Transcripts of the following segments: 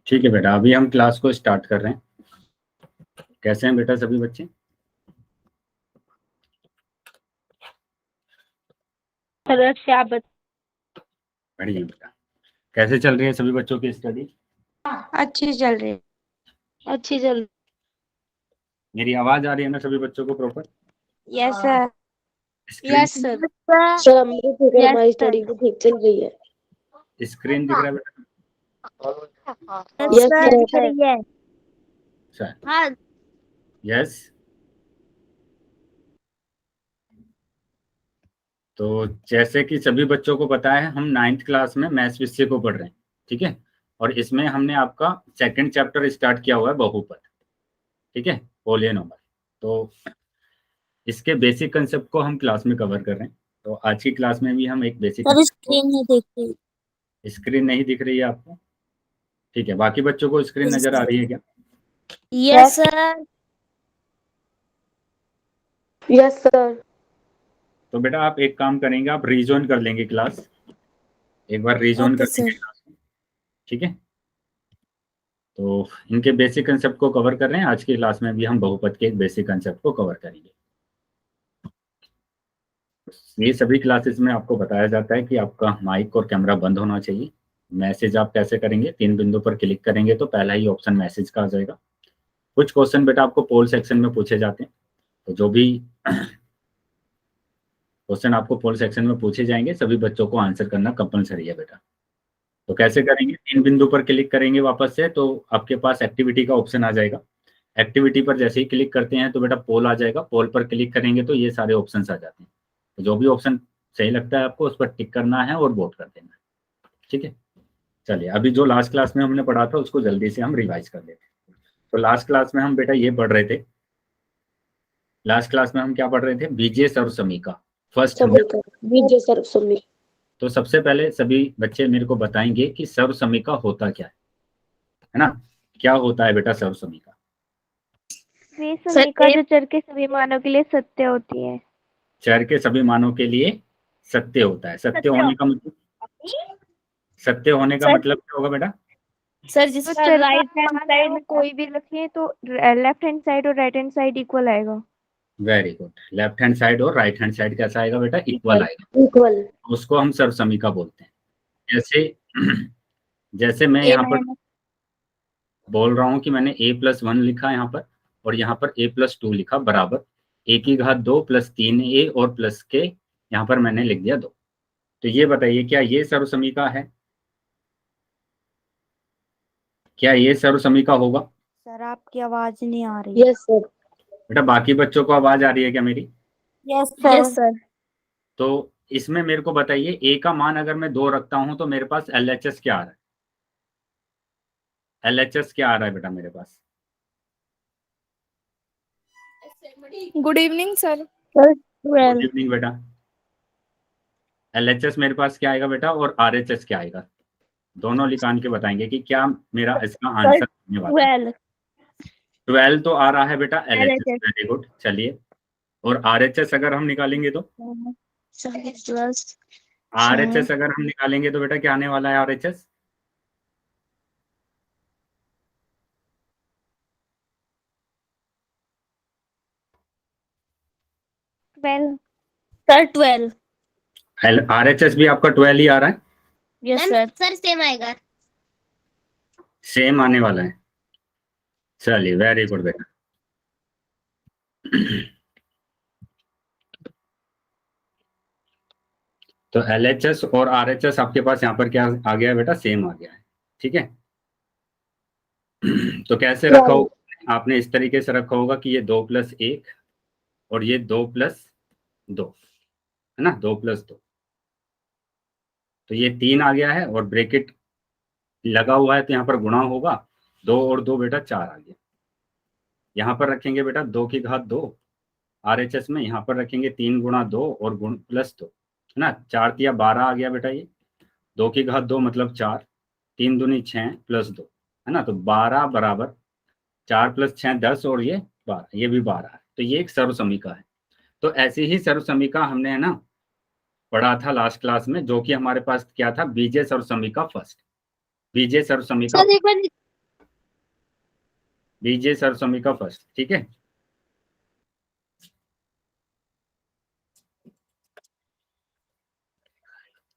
ठीक है बेटा, अभी हम क्लास को स्टार्ट कर रहे हैं। कैसे हैं बेटा सभी बच्चे? बढ़िया बेटा, कैसे चल रही है सभी बच्चों की स्टडी? अच्छी चल रही है। मेरी आवाज आ रही है ना सभी बच्चों को proper? Yes sir. Screen sir sir हमारी ठीक है, Yes, हमारी sir. स्टडी भी ठीक चल रही है। स्क्रीन दिख रहा है बेटा? यस सर दिख सर। रही है। सर हाँ यस। तो जैसे कि सभी बच्चों को पता है, हम 9th क्लास में मैथ्स विषय को पढ़ रहे हैं, ठीक है। और इसमें हमने आपका सेकंड चैप्टर स्टार्ट किया हुआ है, बहुपद, ठीक है, पोलियनोमल। तो इसके बेसिक कंसेप्ट को हम क्लास में कवर कर रहे हैं। तो आज की क्लास में भी हम एक बेसिक सर स्क्रीन नहीं देख रही। स्क्रीन नहीं दिख रही है आपको? ठीक है, बाकी बच्चों को स्क्रीन नजर आ रही है क्या? Yes sir. Yes sir. तो बेटा आप एक काम करेंगे, आप रीजॉइन कर लेंगे क्लास, एक बार रीजॉइन कर लेंगे क्लास में, ठीक है। तो इनके बेसिक कंसेप्ट को कवर कर रहे हैं। आज की क्लास में भी हम बहुपद के एक बेसिक कंसेप्ट को कवर करेंगे। ये सभी क्लासेस में आपको बताया जाता है कि आपका माइक और कैमरा बंद होना चाहिए। मैसेज आप कैसे करेंगे? 3 बिंदु पर क्लिक करेंगे तो पहला ही ऑप्शन मैसेज का आ जाएगा। कुछ क्वेश्चन बेटा आपको पोल सेक्शन में पूछे जाते हैं, तो जो भी क्वेश्चन आपको पोल सेक्शन में पूछे जाएंगे सभी बच्चों को आंसर करना कंपलसरी है बेटा। तो कैसे करेंगे? 3 बिंदु पर क्लिक करेंगे वापस से, तो आपके पास एक्टिविटी का ऑप्शन आ जाएगा। एक्टिविटी पर जैसे ही क्लिक करते हैं तो बेटा पोल आ जाएगा। पोल पर क्लिक करेंगे तो ये सारे ऑप्शंस आ जाते हैं। तो जो भी ऑप्शन सही लगता है आपको उस पर टिक करना है और वोट कर देना है, ठीक है। चलिए, अभी जो लास्ट क्लास में हमने पढ़ा था उसको जल्दी से हम रिवाइज कर लेते हैं। तो लास्ट क्लास में हम बेटा ये पढ़ रहे थे, लास्ट क्लास में हम क्या पढ़ रहे थे? बीजीय सर्वसमीका फर्स्ट हमने। बीजीय सर्वसमीका। तो सबसे पहले सभी बच्चे मेरे को बताएंगे कि सर्वसमीका होता क्या है ना? क्या होता है बेटा सर्वसमीका? वे समीका जो चर के सभी मानों के लिए सत्य होती है। चर के सभी मानों के लिए सत्य होता है। सत्य होने का मतलब, सत्य होने का मतलब क्या होगा बेटा? सर जिस राइट हैंड साइड में कोई भी रखे तो लेफ्ट हैंड साइड और राइट हैंड साइड इक्वल आएगा। Very good. Left hand side और राइट हैंड साइड कैसा आएगा बेटा? इक्वल आएगा। इक्वल। उसको हम सर्वसमीका बोलते हैं। जैसे जैसे मैं यहाँ पर बोल रहा हूँ कि मैंने a+1 लिखा यहाँ पर और यहाँ पर a+2 लिखा बराबर a⁻² + 3a और प्लस के यहाँ पर मैंने लिख दिया 2। तो ये बताइए क्या ये सर्वसमीका है? क्या ये सर्वसमीका होगा? सर आपकी आवाज नहीं आ रही। Yes sir. बेटा बाकी बच्चों को आवाज आ रही है क्या मेरी? Yes sir. तो इसमें मेरे को बताइए, a का मान अगर मैं 2 रखता हूं तो मेरे पास LHS क्या आ रहा है? LHS क्या आ रहा है बेटा मेरे पास? Good evening sir. Good evening बेटा। LHS मेरे पास क्या आएगा बेटा और RHS क्या आएगा? दोनों निकाल के बताएंगे कि क्या मेरा इसका आंसर होने वाला है। 12 तो आ रहा है बेटा LHS। Very good. चलिए, और RHS अगर हम निकालेंगे तो RHS अगर हम निकालेंगे तो बेटा क्या आने वाला है RHS? सर 12। RHS भी आपका 12 ही आ रहा है? यस सर सेम आएगा। सेम आने वाला है। चलिए, वेरी गुड बेटा। तो LHS और RHS आपके पास यहाँ पर क्या आ गया बेटा? सेम आ गया है, ठीक है। तो कैसे रखा हो आपने? इस तरीके से रखा होगा कि ये 2+1 और ये 2+2 है ना, 2+2। तो ये 3 आ गया है और ब्रैकेट लगा हुआ है तो यहाँ पर गुणा होगा। 2 और 2 बेटा 4 आ गया। यहाँ पर रखेंगे बेटा 2⁻²। RHS में यहाँ पर रखेंगे 3×2 और गुण +2 है ना। 4 या 12 आ गया बेटा। ये 2⁻² मतलब 4, 3 दूनी 6 +2 है ना। तो 12 बराबर 4 + 6 10 और ये 12, ये भी 12 है। तो ये एक सर्वसमीका है। तो ऐसी ही सर्वसमीका हमने है ना पढ़ा था लास्ट क्लास में, जो कि हमारे पास क्या था? बीजीय सर्वसमीका फर्स्ट। बीजीय सर्वसमीका। बीजीय सर्वसमिका फर्स्ट, ठीक है।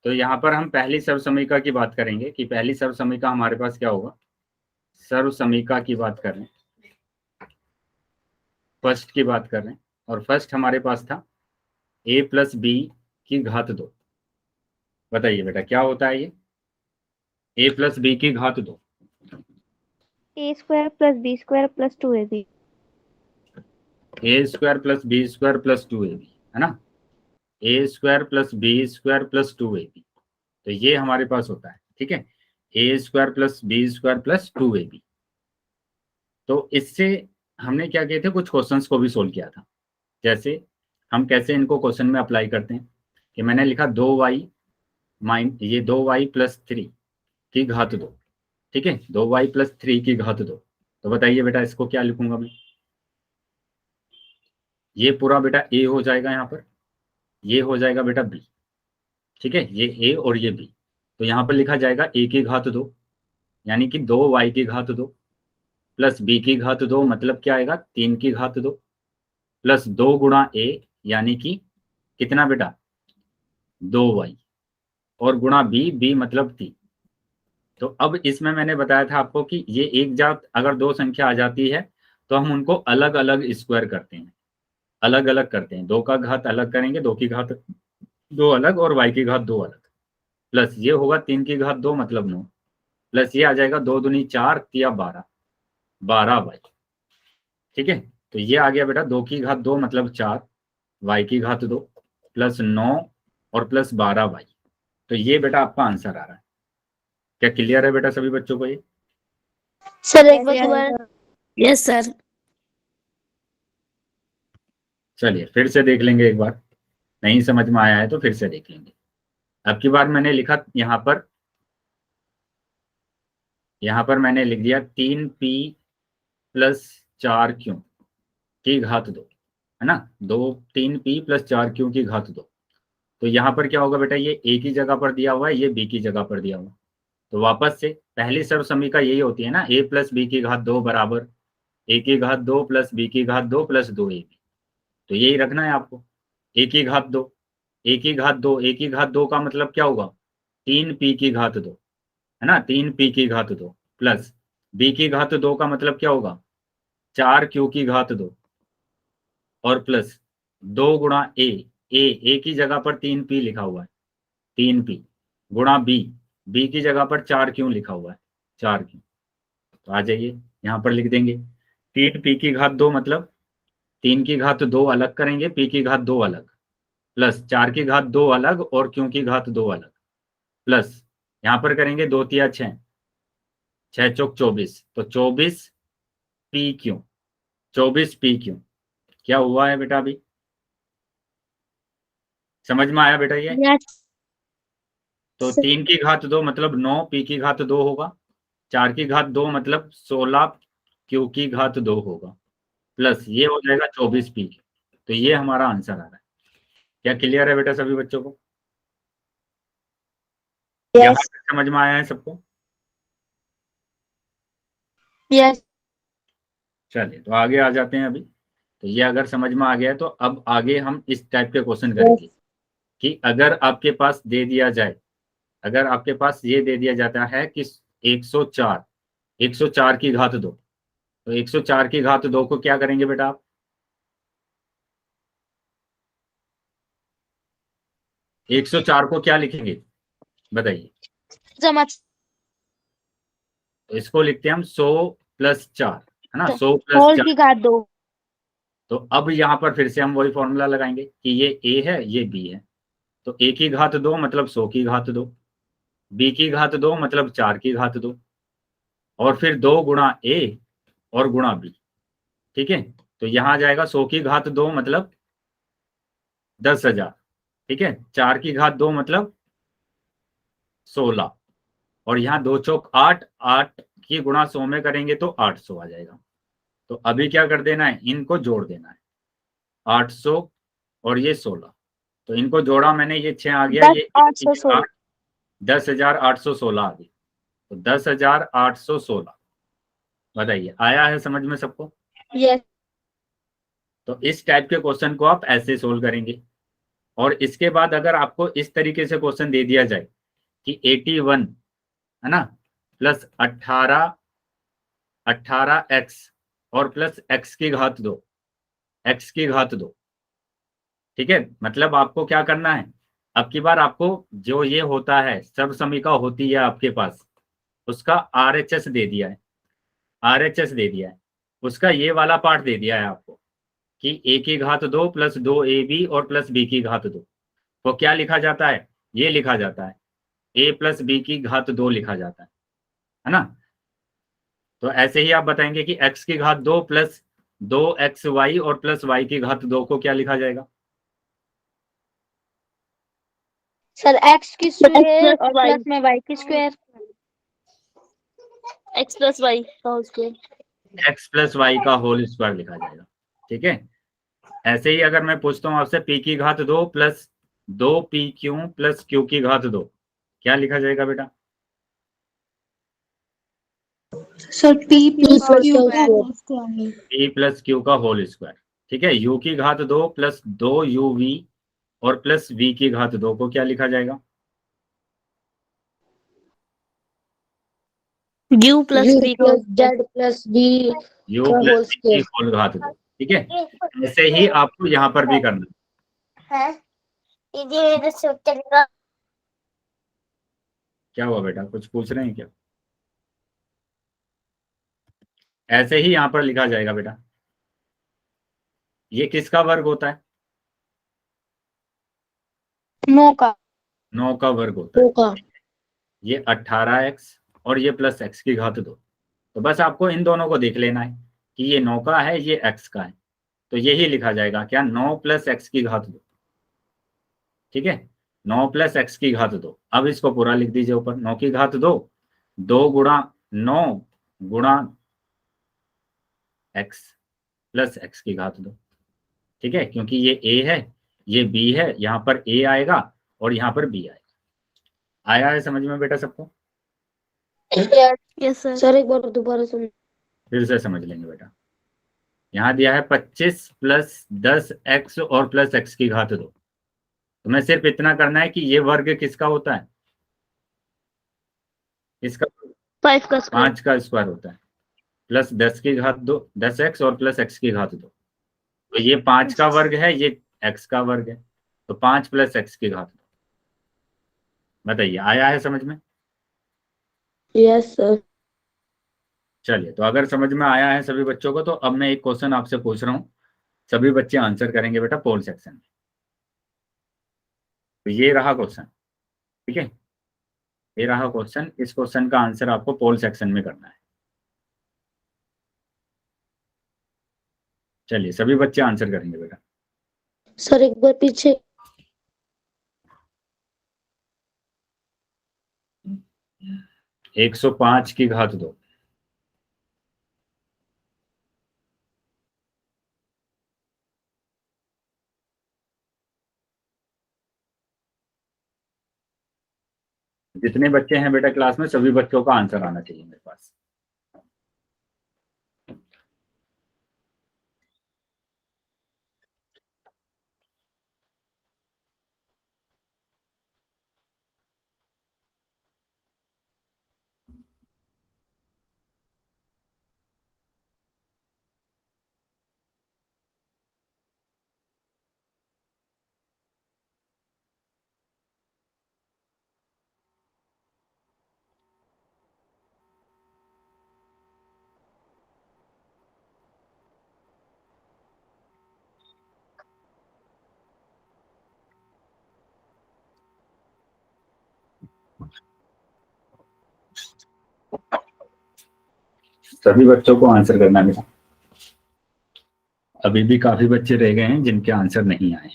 तो यहाँ पर हम पहली सर्वसमिका की बात करेंगे कि पहली सर्वसमिका हमारे पास क्या होगा। सर्वसमिका की बात कर रहे हैं, फर्स्ट की बात कर रहे हैं, और फर्स्ट हमारे पास था a प्लस बी की घात 2। बताइए बेटा क्या होता है ये a प्लस बी की घात 2। A square plus B square plus 2ab। A square plus B square plus 2ab, है ना। A square plus B square plus 2ab, तो ये हमारे पास होता है, ठीक है। A square plus B square plus 2ab। तो इससे हमने क्या किए थे, कुछ क्वेश्चंस को भी सोल्व किया था। जैसे हम कैसे इनको क्वेश्चन में अप्लाई करते हैं कि मैंने लिखा 2y ये 2y प्लस 3 की घात 2, ठीक है। 2y प्लस 3 की घात 2। तो बताइए बेटा इसको क्या लिखूंगा मैं। ये पूरा बेटा a हो जाएगा, यहाँ पर ये हो जाएगा बेटा b, ठीक है। ये a और ये b, तो यहाँ पर लिखा जाएगा a की घात 2 यानी कि 2y की घात 2 प्लस b की घात 2 मतलब क्या आएगा 3 की घात 2 प्लस 2 गुणा a यानी कि कितना बेटा 2y और गुणा b मतलब 3। तो अब इसमें मैंने बताया था आपको कि ये एक जात अगर दो संख्या आ जाती है तो हम उनको अलग अलग स्क्वायर करते हैं, अलग अलग करते हैं। 2 का घात अलग करेंगे, 2 की घात 2 अलग और y की घात 2 अलग, प्लस ये होगा 3 की घात 2 मतलब 9, प्लस ये आ जाएगा 2 दूनी 4 तिया 12 12y, ठीक है। तो ये आ गया बेटा 2 की घात 2 मतलब 4, y की घात 2 प्लस 9 और प्लस 12y। तो ये बेटा आपका आंसर आ रहा है। क्या क्लियर है बेटा सभी बच्चों को ये? सर एक बार दोबारा। Yes sir. चलिए फिर से देख लेंगे एक बार, नहीं समझ में आया है तो फिर से देख लेंगे। अब की बार मैंने लिखा यहाँ पर मैंने लिख दिया 3p प्लस 4q की घात 2, है ना। 3p प्लस 4q की घात 2। तो यहाँ पर क्या होगा बेटा, ये a की जगह पर दिया हुआ है, ये b की जगह पर दिया हुआ है। तो वापस से पहली सर्वसमिका यही होती है ना, a प्लस बी की घात 2 बराबर a की घात 2 प्लस b की घात 2 प्लस 2ab। तो यही रखना है आपको, a की घात 2 a की घात 2 a की घात 2 का मतलब क्या होगा 3p की घात 2, है ना। 3p की घात 2 प्लस b की घात 2 का मतलब क्या होगा 4q की घात 2 और प्लस 2 गुणा a की जगह पर 3p लिखा हुआ है 3p गुणा b की जगह पर 4q लिखा हुआ है 4q। तो आ जाइए यहाँ पर लिख देंगे 3p की घात 2 मतलब 3 की घात 2 अलग करेंगे, p की घात 2 अलग, प्लस 4 की घात 2 अलग और q की घात 2 अलग, प्लस यहाँ पर करेंगे 2 तिया 6, 6 चौक 24, तो 24pq 24pq। क्या हुआ है बेटा अभी समझ में आया बेटा ये? यस तो 3 की घात 2 मतलब 9 p की घात 2 होगा, 4 की घात 2 मतलब 16 q की घात 2 होगा, प्लस ये हो जाएगा 24p। तो ये हमारा आंसर आ रहा है। क्या क्लियर है बेटा सभी बच्चों को? यहाँ तक समझ में आया है सबको? यस। चलिए तो आगे आ जाते हैं अभी। तो ये अगर समझ में आ गया है तो अब आगे हम इस टाइप के क्वेश्चन करेंगे कि अगर आपके पास दे दिया जाए, अगर आपके पास ये दे दिया जाता है कि 104 की घात 2, तो 104 की घात 2 को क्या करेंगे बेटा आप? 104 को क्या लिखेंगे बताइए? जमा। तो इसको लिखते हैं हम 100 प्लस 4, है ना। 100 प्लस होल 4। की घात 2। तो अब यहाँ पर फिर से हम वही फॉर्मूला लगाएंगे कि ये a है ये b है। तो a की घात 2 मतलब 100 की घात 2, b की घात 2 मतलब 4 की घात 2 और फिर 2 गुणा a और गुणा b, ठीक है। तो यहाँ जाएगा 100 की घात 2 मतलब 10,000, ठीक है। 4 की घात 2 मतलब 16 और यहाँ 2 चौक 8, 8 की गुणा 100 में करेंगे तो 800 आ जाएगा। तो अभी क्या कर देना है, इनको जोड़ देना है 800 और ये 16। तो इनको जोड़ा मैंने, ये 6 आ गया, ये 10,816। 10,816 आ गया। तो 10,816 बताइए, आया है समझ में सबको? यस तो इस टाइप के क्वेश्चन को आप ऐसे सोल्व करेंगे। और इसके बाद अगर आपको इस तरीके से क्वेश्चन दे दिया जाए कि 81 है ना प्लस 18x और प्लस x की घात 2, x की घात 2, ठीक है, मतलब आपको क्या करना है, अब की बार आपको जो ये होता है सब समीका होती है आपके पास, उसका आरएचएस दे दिया है, आरएचएस दे दिया है, उसका ये वाला पार्ट दे दिया है आपको कि ए की घात 2 प्लस 2ab और प्लस बी की घात 2, वो क्या लिखा जाता है, ये लिखा जाता है a प्लस बी की घात 2 लिखा जाता है ना। तो ऐसे ही आप बताएंगे कि x की घात 2 प्लस 2xy और प्लस y की घात 2 को क्या लिखा जाएगा? सर एक्स की स्क्वायर और प्लस में वाई की स्क्वायर एक्स प्लस वाई का whole square x plus Y का होल स्क्वायर लिखा जाएगा, ठीक है। ऐसे ही अगर मैं पूछता हूँ आपसे p की घात 2 प्लस 2pq प्लस q की घात 2, क्या लिखा जाएगा बेटा? Sir P plus plus Q का का स्क्वायर p प्लस q का होल स्क्वायर, ठीक है। u की घात 2 प्लस 2uv और प्लस v की घात 2 को क्या लिखा जाएगा? U plus B plus Z plus B u का प्लस होल v की स्क्वायर होल घात 2, ठीक है। ऐसे ही आपको यहाँ पर भी करना है। है क्या हुआ बेटा, कुछ पूछ रहे हैं क्या? ऐसे ही यहाँ पर लिखा जाएगा बेटा, ये किसका वर्ग होता है? नो का 9 का वर्ग होता है। का ये 18x और ये प्लस x की घात 2, तो बस आपको इन दोनों को देख लेना है कि ये 9 का है, ये x का है, तो यही लिखा जाएगा क्या, 9 प्लस x की घात 2, ठीक है। 9 प्लस x की घात 2, अब इसको पूरा लिख दीजिए ऊपर, 9 की घात 2, 2 गुणा 9 गुणा x प्लस x की घात 2, ठीक है, क्योंकि ये a है, ये b है, यहाँ पर a आएगा और यहाँ पर b आएगा। आया है समझ में बेटा सबको? यस सर एक बार दोबारा सुन फिर से समझ लेंगे बेटा। यहाँ दिया है 25 प्लस 10x और प्लस x की घात 2, तुम्हें सिर्फ इतना करना है कि ये वर्ग किसका होता है, इसका 5 का स्क्वायर 5 का स्क्वायर होता है, प्लस 10 की घात 2, 10x और प्लस x की घात 2, तो ये 5 का वर्ग है, ये x का वर्ग है, तो 5 प्लस x की घात 2। बताइए, आया है समझ में? यस सर चलिए, तो अगर समझ में आया है सभी बच्चों को, तो अब मैं एक क्वेश्चन आपसे पूछ रहा हूँ, सभी बच्चे आंसर करेंगे बेटा पोल सेक्शन में। तो ये रहा क्वेश्चन, ठीक है, ये रहा क्वेश्चन, इस क्वेश्चन का आंसर आपको पोल सेक्शन में करना है। चलिए, सभी बच्चे आंसर करेंगे बेटा। सर एक बार पीछे 105 की घात 2, जितने बच्चे हैं बेटा क्लास में, सभी बच्चों का आंसर आना चाहिए मेरे पास। सभी बच्चों को आंसर करना है बेटा, अभी भी काफी बच्चे रह गए हैं जिनके आंसर नहीं आए।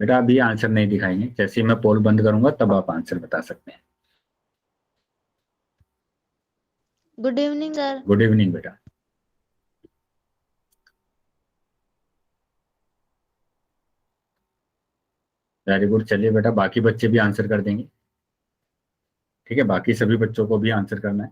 बेटा अभी आंसर नहीं दिखाएंगे, जैसे ही मैं पोल बंद करूंगा तब आप आंसर बता सकते हैं। Good evening sir. Good evening बेटा। Very good. चलिए बेटा बाकी बच्चे भी आंसर कर देंगे, ठीक है, बाकी सभी बच्चों को भी आंसर करना है।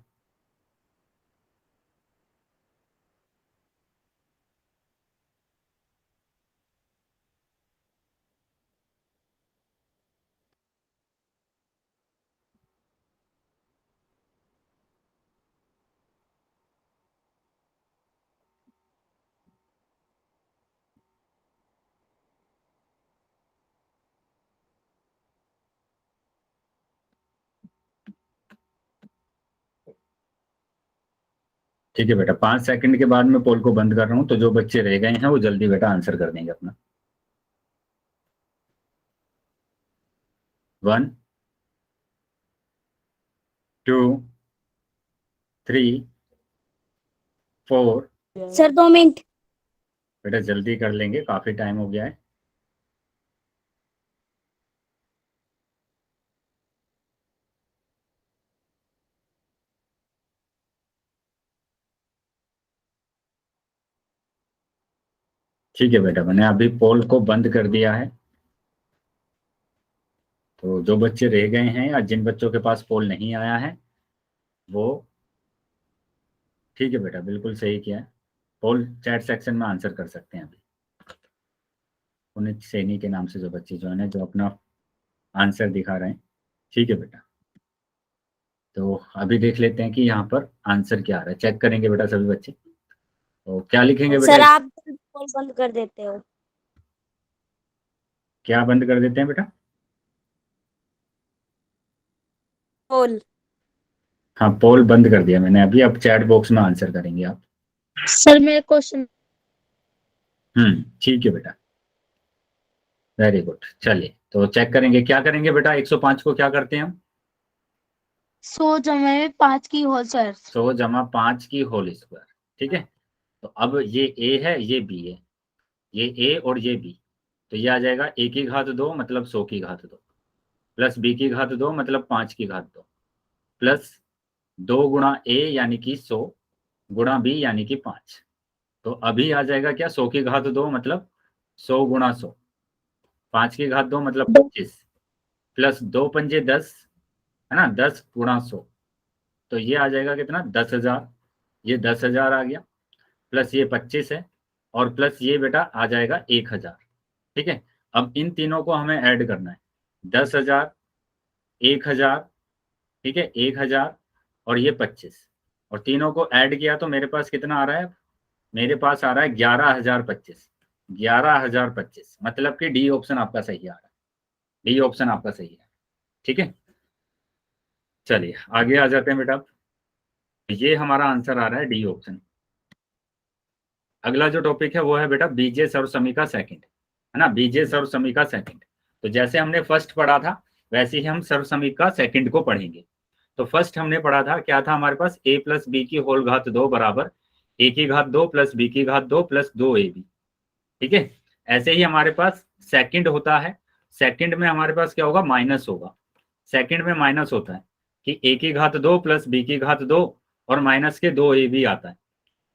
ठीक है बेटा, 5 सेकंड के बाद मैं पोल को बंद कर रहा हूं, तो जो बच्चे रह गए हैं वो जल्दी बेटा आंसर कर देंगे अपना। 1 2 3 4। Sir 2 minute. बेटा जल्दी कर लेंगे, काफी टाइम हो गया है। ठीक है बेटा, मैंने अभी पोल को बंद कर दिया है। तो जो बच्चे रह गए हैं या जिन बच्चों के पास पोल नहीं आया है वो, ठीक है बेटा बिल्कुल सही किया है, पोल चैट सेक्शन में आंसर कर सकते हैं। अभी पुनीत सैनी के नाम से जो बच्चे जो है जो अपना आंसर दिखा रहे हैं, ठीक है बेटा। तो अभी देख लेते हैं कि यहाँ पर आंसर क्या आ रहा है, चेक करेंगे बेटा सभी बच्चे। तो क्या लिखेंगे बेटा? सर आप पोल बंद कर देते हो। क्या बंद कर देते हैं बेटा? पोल। हाँ पोल बंद कर दिया मैंने अभी, अब चैट बॉक्स में आंसर करेंगे आप। सर मेरा क्वेश्चन। ठीक है बेटा, वेरी गुड। चलिए तो चेक करेंगे, क्या करेंगे बेटा? 105 को क्या करते हैं हम? 100 जमा में 5 की होल सर। 100 जमा 5 की होल स्क्वायर, ठीक है। तो अब ये ए है, ये बी है, ये ए और ये बी, तो ये आ जाएगा ए की घात 2 मतलब 100 की घात 2, प्लस बी की घात 2 मतलब 5 की घात 2, प्लस 2 गुणा ए यानी कि 100 गुणा बी यानी कि 5। तो अभी आ जाएगा क्या? 100 की घात 2 मतलब 100 गुणा 100, 5 की घात 2 मतलब 25, प्लस 2 पंजे 10, है ना, 10 गुणा 100, तो ये आ जाएगा कितना? 10,000। ये 10,000 आ गया, प्लस ये 25 है, और प्लस ये बेटा आ जाएगा 1,000, ठीक है। अब इन तीनों को हमें ऐड करना है, 10,000, 1,000, ठीक है, 1,000 और ये 25, और तीनों को ऐड किया तो मेरे पास कितना आ रहा है? मेरे पास आ रहा है 11,025। 11,025 मतलब कि डी ऑप्शन आपका सही आ रहा है, डी ऑप्शन आपका सही है, ठीक है। चलिए आगे आ जाते हैं बेटा, ये हमारा आंसर आ रहा है डी ऑप्शन। अगला जो टॉपिक है वो है बेटा बीजे सर्वसमीका सेकंड, है ना, बीजे सर्वसमीका सेकंड। तो जैसे हमने फर्स्ट पढ़ा था वैसे ही हम सर्वसमीका सेकंड को पढ़ेंगे। तो फर्स्ट हमने पढ़ा था, क्या था हमारे पास? a प्लस बी की होल घात 2 बराबर a की घात 2 प्लस b की घात 2 प्लस 2ab, ठीक है। ऐसे ही हमारे पास सेकंड होता है, सेकंड में हमारे पास क्या होगा? माइनस होगा। सेकंड में माइनस होता है कि a की घात 2 प्लस b की घात 2 और माइनस के 2ab आता है,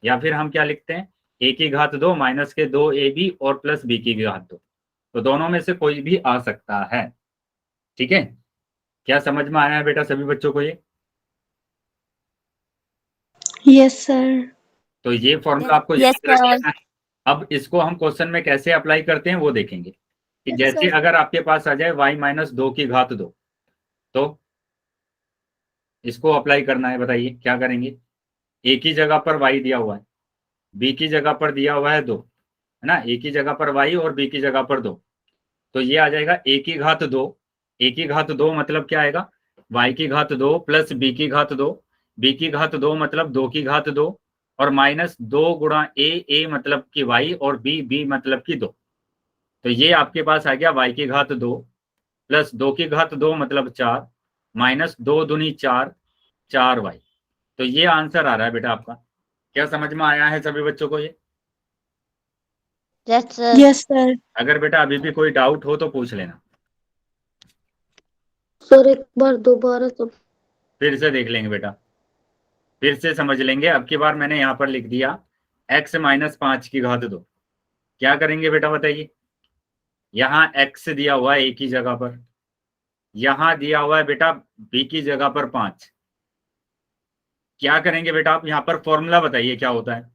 या फिर हम क्या लिखते हैं? a की घात 2 माइनस के 2ab और प्लस b की घात 2। तो दोनों में से कोई भी आ सकता है, ठीक है। क्या समझ में आया है बेटा सभी बच्चों को ये? Yes sir. तो ये फॉर्मूला आपको याद रख लेना है। अब इसको हम क्वेश्चन में कैसे अप्लाई करते हैं वो देखेंगे कि जैसे अगर आपके पास आ जाए y माइनस 2 की घात 2, तो इसको अप्लाई करना है, बताइए क्या करेंगे? a की जगह पर y दिया हुआ है, b की जगह पर दिया हुआ है 2, है ना, a की जगह पर y और b की जगह पर 2, तो ये आ जाएगा a की घात 2। a की घात 2 मतलब क्या आएगा? y की घात 2 प्लस b की घात 2, b की घात 2 मतलब 2 की घात 2, और माइनस 2 गुणा a मतलब कि y और b मतलब कि 2। तो ये आपके पास आ गया y की घात 2 प्लस 2 की घात 2 मतलब 4, माइनस 2 दूनी 4, 4y। तो ये आंसर आ रहा है बेटा आपका। क्या समझ में आया है सभी बच्चों को ये? Yes sir. Yes sir. अगर बेटा अभी भी कोई डाउट हो तो पूछ लेना, सर एक बार दोबारा सब। फिर से देख लेंगे बेटा, फिर से समझ लेंगे। अब की बार मैंने यहाँ पर लिख दिया x माइनस 5 की घात 2। क्या करेंगे बेटा बताइए? यहाँ x दिया हुआ है a की जगह पर, यहाँ दिया हुआ है बेटा b की जगह पर 5। क्या करेंगे बेटा आप? यहाँ पर फॉर्मूला बताइए क्या होता है,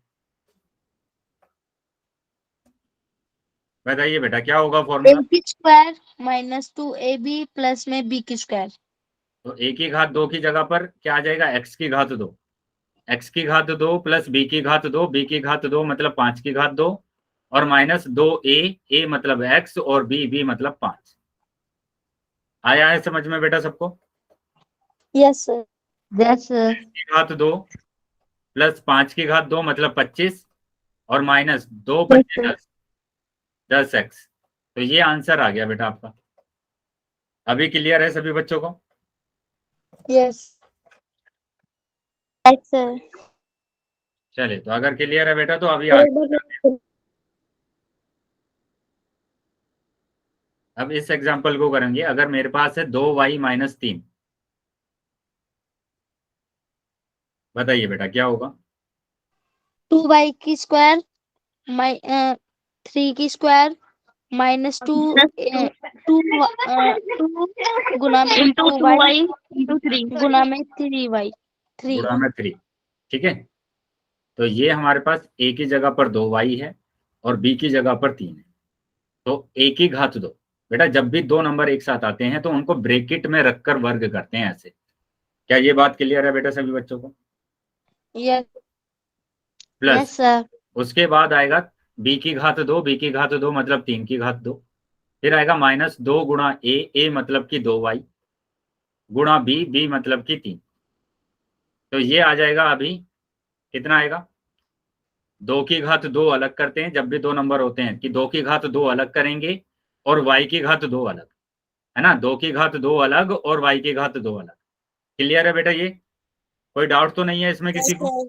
बताइए बेटा क्या होगा फॉर्मूला? ए की स्क्वायर माइनस 2ab प्लस में बी की स्क्वायर। तो a की घात 2 की जगह पर क्या आ जाएगा? x की घात 2, x की घात 2 प्लस b की घात 2, b की घात 2 मतलब 5 की घात 2, और माइनस 2a, a मतलब x और b मतलब 5। आया है समझ में बेटा सबको? Yes sir. Yes sir. x की घात 2 प्लस 5 की घात 2 मतलब 25, और माइनस 2 पंजे 10, 10x। तो ये आंसर आ गया बेटा आपका। अभी क्लियर है सभी बच्चों को? यस। Yes sir. चलिए, तो अगर क्लियर है बेटा तो अभी अब इस एग्जांपल को करेंगे। अगर मेरे पास है 2y माइनस 3, बताइए बेटा क्या होगा? 2y की स्क्वायर 3 की स्क्वायर माइनस 2 2 गुना में इंटू 2y 2y इंटू 3। गुना में 3y 3। गुणा में 3। ठीक है, तो ये हमारे पास a की जगह पर 2y है और b की जगह पर 3 है। तो a की घात 2, बेटा जब भी दो नंबर एक साथ आते हैं तो उनको ब्रैकेट में रखकर वर्ग करते हैं ऐसे। क्या ये बात क्लियर है बेटा सभी बच्चों को? Yes plus sir. उसके बाद आएगा b की घात 2, b की घात 2 मतलब 3 की घात 2, फिर आएगा माइनस 2 गुणा a मतलब कि 2y, गुणा b मतलब कि 3। तो ये आ जाएगा अभी कितना आएगा? 2 की घात 2 अलग करते हैं, जब भी दो नंबर होते हैं कि 2 की घात 2 अलग करेंगे और y की घात 2 अलग, है ना? 2 की घात 2 अलग और y की घात 2 अलग। क्लियर है बेटा? ये कोई डाउट तो नहीं है इसमें किसी को?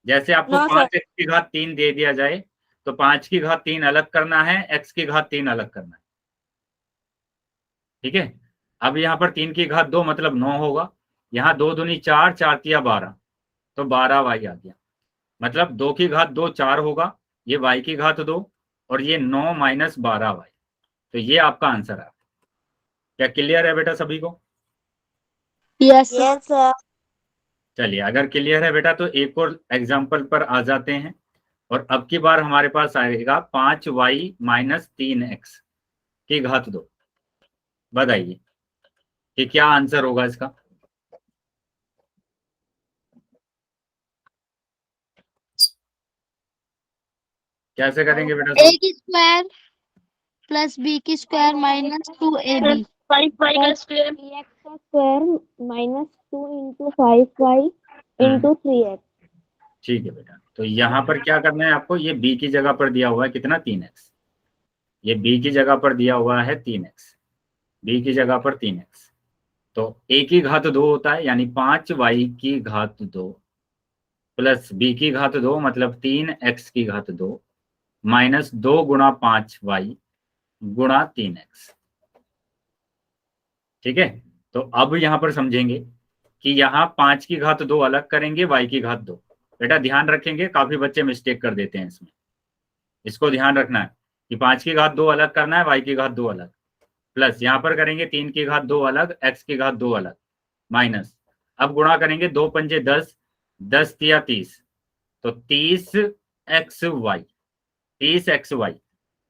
जैसे आपको हाँ, 5x की घात 3 दे दिया जाए तो 5 की घात 3 अलग करना है, x की घात 3 अलग करना है। ठीक है, अब यहाँ पर 3 की घात 2 मतलब 9 होगा, यहाँ 2 दूनी 4, 4 तिया 12, तो 12y आ गया। मतलब 2 की घात 2 4 होगा, ये y की घात 2, और ये 9 माइनस 12y। तो ये आपका आंसर है। क्या क्लियर है बेटा सभी को? Yes sir. चलिए, अगर क्लियर है बेटा तो एक और एग्जाम्पल पर आ जाते हैं। और अब की बार हमारे पास आएगा 5y माइनस 3x की घात 2। बताइए कि क्या आंसर होगा इसका? कैसे करेंगे बेटा ए सॉल्व? की स्क्वायर प्लस बी की स्क्वायर माइनस 2ab 5y का स्क्वायर। एक्स का square minus 2 into 5y into 3x। ठीक है बेटा, तो यहाँ पर क्या करना है आपको? ये b की जगह पर दिया हुआ है कितना? 3x। ये b की जगह पर दिया हुआ है 3x, b की जगह पर 3x। तो a की घात 2 होता है, यानी 5y की घात 2 प्लस b की घात 2 मतलब 3x की घात 2 माइनस 2 गुणा 5y गुणा 3x। ठीक है, तो अब यहाँ पर समझेंगे कि यहाँ 5 की घात 2 अलग करेंगे, y की घात 2। बेटा ध्यान रखेंगे, काफी बच्चे मिस्टेक कर देते हैं इसमें, इसको ध्यान रखना है कि 5 की घात 2 अलग करना है, y की घात 2 अलग, प्लस यहाँ पर करेंगे 3 की घात 2 अलग, x की घात 2 अलग, माइनस अब गुणा करेंगे 2 पंजे 10, 10 तिया 30, तो 30xy, 30xy,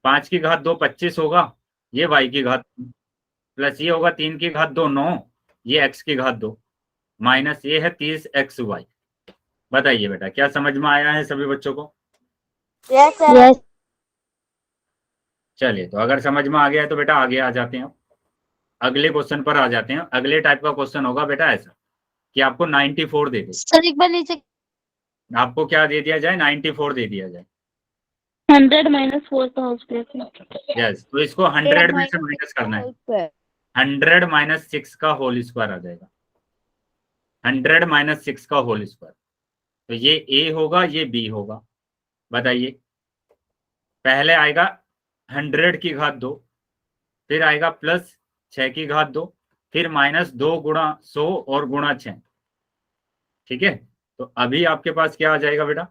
5 की घात 2 25 होगा, ये y की घात, प्लस ये होगा 3 की घात 2 9, ये x की घात 2, माइनस ये है 30xy। बताइए बेटा क्या समझ में आया है सभी बच्चों को? Yes sir. चलिए, तो अगर समझ में आ गया है तो बेटा आगे आ जाते हैं, अगले क्वेश्चन पर आ जाते हैं। अगले टाइप का क्वेश्चन होगा बेटा ऐसा कि आपको 94 दे दे, सर एक बार नीचे। आपको क्या दे दिया जाए? 94 दे दिया जाए। 100 माइनस 4 का होल स्क्वायर। यस, तो इसको 100 में से माइनस करना है। 100 माइनस 6 का होल स्क्वायर आ जाएगा, 100 माइनस 6 का होल स्क्वायर। तो ये a होगा, ये b होगा। बताइए पहले आएगा 100 की घात 2, फिर आएगा प्लस 6 की घात 2, फिर -2 गुणा 100 और गुणा 6। ठीक है, तो अभी आपके पास क्या आ जाएगा बेटा,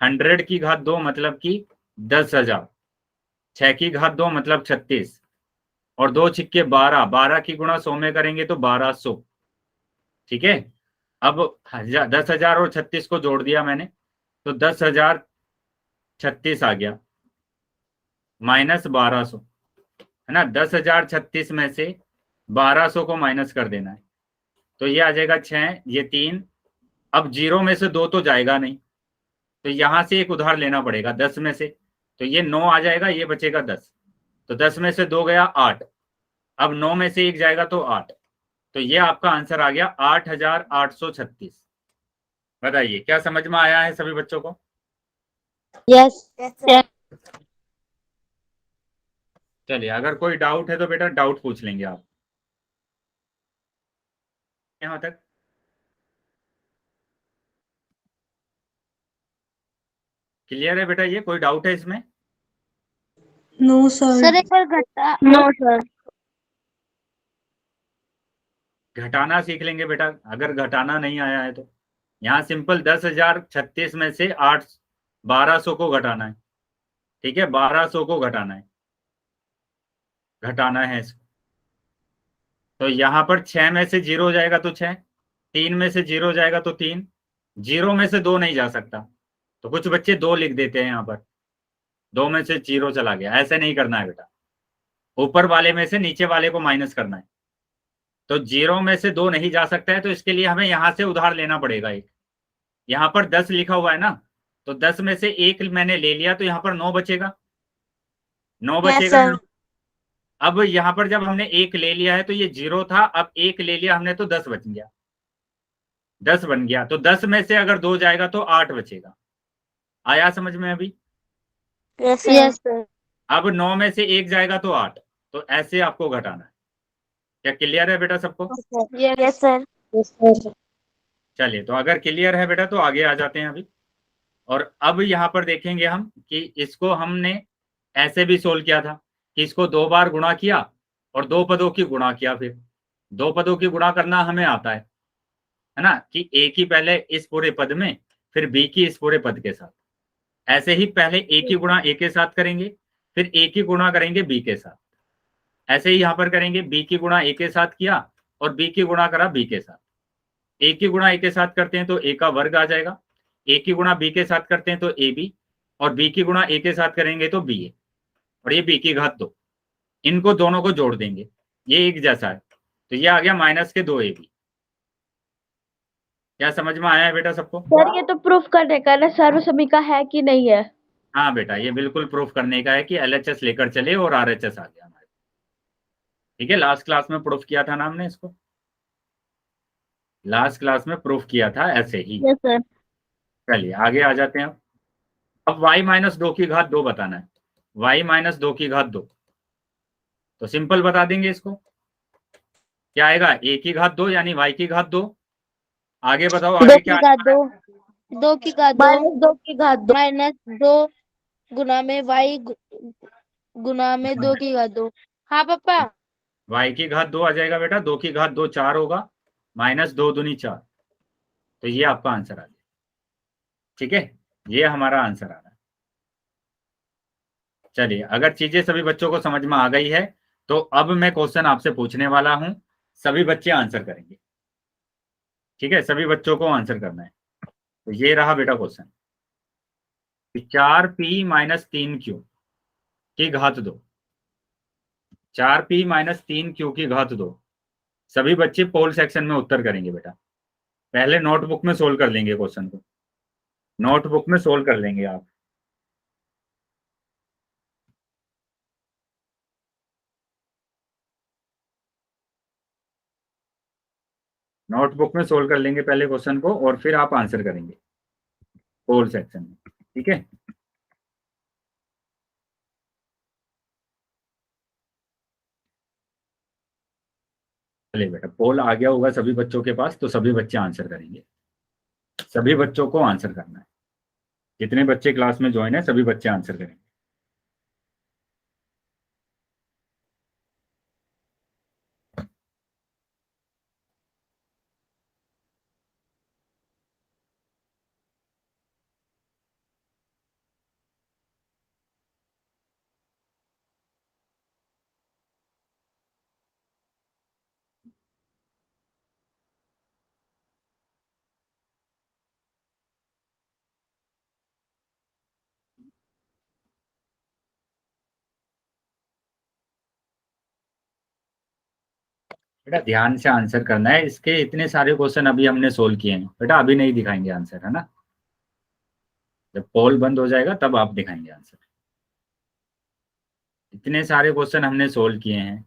100 की घात 2 मतलब कि 10,000, 6 की घात 2 मतलब 36, और 2 छिक्के 12, 12 की गुणा 100 में करेंगे तो 1200। ठीक है, अब 10,000 और 36 को जोड़ दिया मैंने, तो 10,036 आ गया, -1200, है ना। 10,036 में से 1200 को माइनस कर देना है, तो ये आ जाएगा 6, ये 3। अब 0 में से 2 तो जाएगा नहीं, तो यहां से एक उधार लेना पड़ेगा 10 में से, तो ये 9 आ जाएगा, ये बचेगा 10, तो 10 में से 2 गया 8, अब 9 में से 1 जाएगा तो 8, तो ये आपका आंसर आ गया 8,836। बताइए क्या समझ में आया है सभी बच्चों को? यस। चलिए, अगर कोई डाउट है तो बेटा डाउट पूछ लेंगे आप यहां तक। क्लियर है बेटा? ये कोई डाउट है इसमें? No sir. सर एक बार घटा। No sir. घटाना सीख लेंगे बेटा, अगर घटाना नहीं आया है तो। यहाँ सिंपल 10,036 में से 1200 को घटाना है। ठीक है, 1200 को घटाना है इसको। तो यहाँ पर 6 में से 0 जाएगा तो 6, 3 में से 0 जाएगा तो 3, 0 में से 2 नहीं जा सकता, तो कुछ बच्चे 2 लिख देते हैं यहाँ पर, 2 में से 0 चला गया। ऐसे नहीं करना है बेटा, ऊपर वाले में से नीचे वाले को माइनस करना है। तो 0 में से 2 नहीं जा सकता है, तो इसके लिए हमें यहां से उधार लेना पड़ेगा एक। यहाँ पर 10 लिखा हुआ है ना, तो 10 में से 1 मैंने ले लिया, तो यहाँ पर 9 बचेगा, 9 बचेगा। अब यहाँ पर जब हमने 1 ले लिया है तो ये 0 था, अब 1 ले लिया हमने तो 10 बच गया, 10 बन गया। तो 10 में से अगर 2 जाएगा तो 8 बचेगा। आया समझ में अभी? Yes sir. अब 9 में से 1 जाएगा तो 8, तो ऐसे आपको घटाना है। क्या क्लियर है बेटा सबको? Yes sir. चलिए, तो अगर क्लियर है बेटा तो आगे आ जाते हैं अभी। और अब यहाँ पर देखेंगे हम कि इसको हमने ऐसे भी सोल्व किया था कि इसको 2 बार गुणा किया और 2 पदों की गुणा किया, फिर 2 पदों की गुणा करना हमें आता है ना, कि ए की पहले इस पूरे पद में, फिर बी की इस पूरे पद के साथ। ऐसे ही पहले ए की गुणा ए के साथ करेंगे, फिर ए की गुणा करेंगे बी के साथ। ऐसे ही यहाँ पर करेंगे, बी की गुणा ए के साथ किया और बी की गुणा करा बी के साथ। ए की गुणा ए के साथ करते हैं तो ए का वर्ग आ जाएगा, ए की गुणा बी के साथ करते हैं तो ए बी, और बी की गुणा ए के साथ करेंगे तो बी ए, और ये बी की घात 2। इनको दोनों को जोड़ देंगे, ये एक जैसा है, तो ये आ गया -2ab। क्या समझ में आया है बेटा सबको? सर ये तो प्रूफ करने का ना सर्वसमीका है कि नहीं है? हाँ बेटा, ये बिल्कुल प्रूफ करने का है कि LHS लेकर चले और RHS आ गया हमारे। ठीक है, लास्ट क्लास में प्रूफ किया था ना हमने इसको, लास्ट क्लास में प्रूफ किया था ऐसे ही। Yes sir. चलिए आगे आ जाते हैं। अब y - 2 की घात 2 बताना है, y - 2 की घात 2, तो सिंपल बता देंगे इसको। क्या आएगा? a की घात 2 यानी y की घात 2। आगे बताओ, 2 आगे की क्या? घात 2, 2 की घात 2, -2 की घात 2 -2 गुना में y गुना में 2 की घात 2। हाँ पापा। y की घात 2 आ जाएगा बेटा, 2 की घात 2 4 होगा, -2 दूनी 4, तो ये आपका आंसर आ गया। ठीक है, ये हमारा आंसर आ रहा है। चलिए, अगर चीजें सभी बच्चों को समझ में आ गई है तो अब मैं क्वेश्चन आपसे पूछने वाला हूं, सभी बच्चे आंसर करेंगे। ठीक है, सभी बच्चों को आंसर करना है। तो ये रहा बेटा क्वेश्चन, 4p - 3q की घात 2, 4p - 3q की घात 2। सभी बच्चे पोल सेक्शन में उत्तर करेंगे बेटा। पहले नोटबुक में सोल्व कर लेंगे क्वेश्चन को, नोटबुक में सोल्व कर लेंगे आप। नोटबुक में सोल्व कर लेंगे पहले क्वेश्चन को, और फिर आप आंसर करेंगे पोल सेक्शन में। ठीक है, चलिए बेटा, पोल आ गया होगा सभी बच्चों के पास, तो सभी बच्चे आंसर करेंगे। सभी बच्चों को आंसर करना है, जितने बच्चे क्लास में ज्वाइन है सभी बच्चे आंसर करेंगे। बेटा ध्यान से आंसर करना है, इसके इतने सारे क्वेश्चन अभी हमने सोल्व किए हैं बेटा, अभी नहीं दिखाएंगे आंसर, है ना। जब पोल बंद हो जाएगा तब आप दिखाएंगे आंसर। इतने सारे क्वेश्चन हमने सोल्व किए हैं,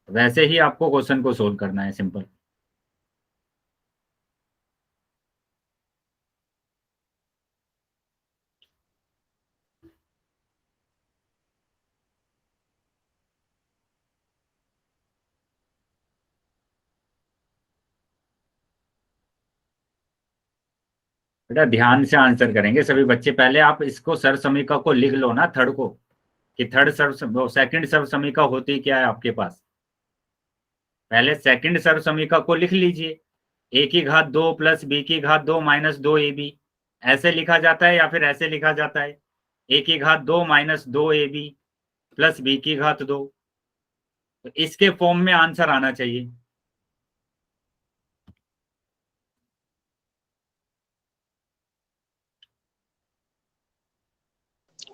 वैसे ही आपको क्वेश्चन को सोल्व करना है, सिंपल। बेटा ध्यान से आंसर करेंगे सभी बच्चे। पहले आप इसको सर्व समीका को लिख लो ना, थर्ड को, कि थर्ड सर्व सेकंड सर्व समीका होती क्या है आपके पास। पहले सेकंड सर्व समीका को लिख लीजिए। ए की घात 2 प्लस बी की घात 2 माइनस 2ab, ऐसे लिखा जाता है या फिर ऐसे लिखा जाता है, ए की घात 2 माइनस 2ab प्लस बी की घात 2। तो इसके फॉर्म में आंसर आना चाहिए।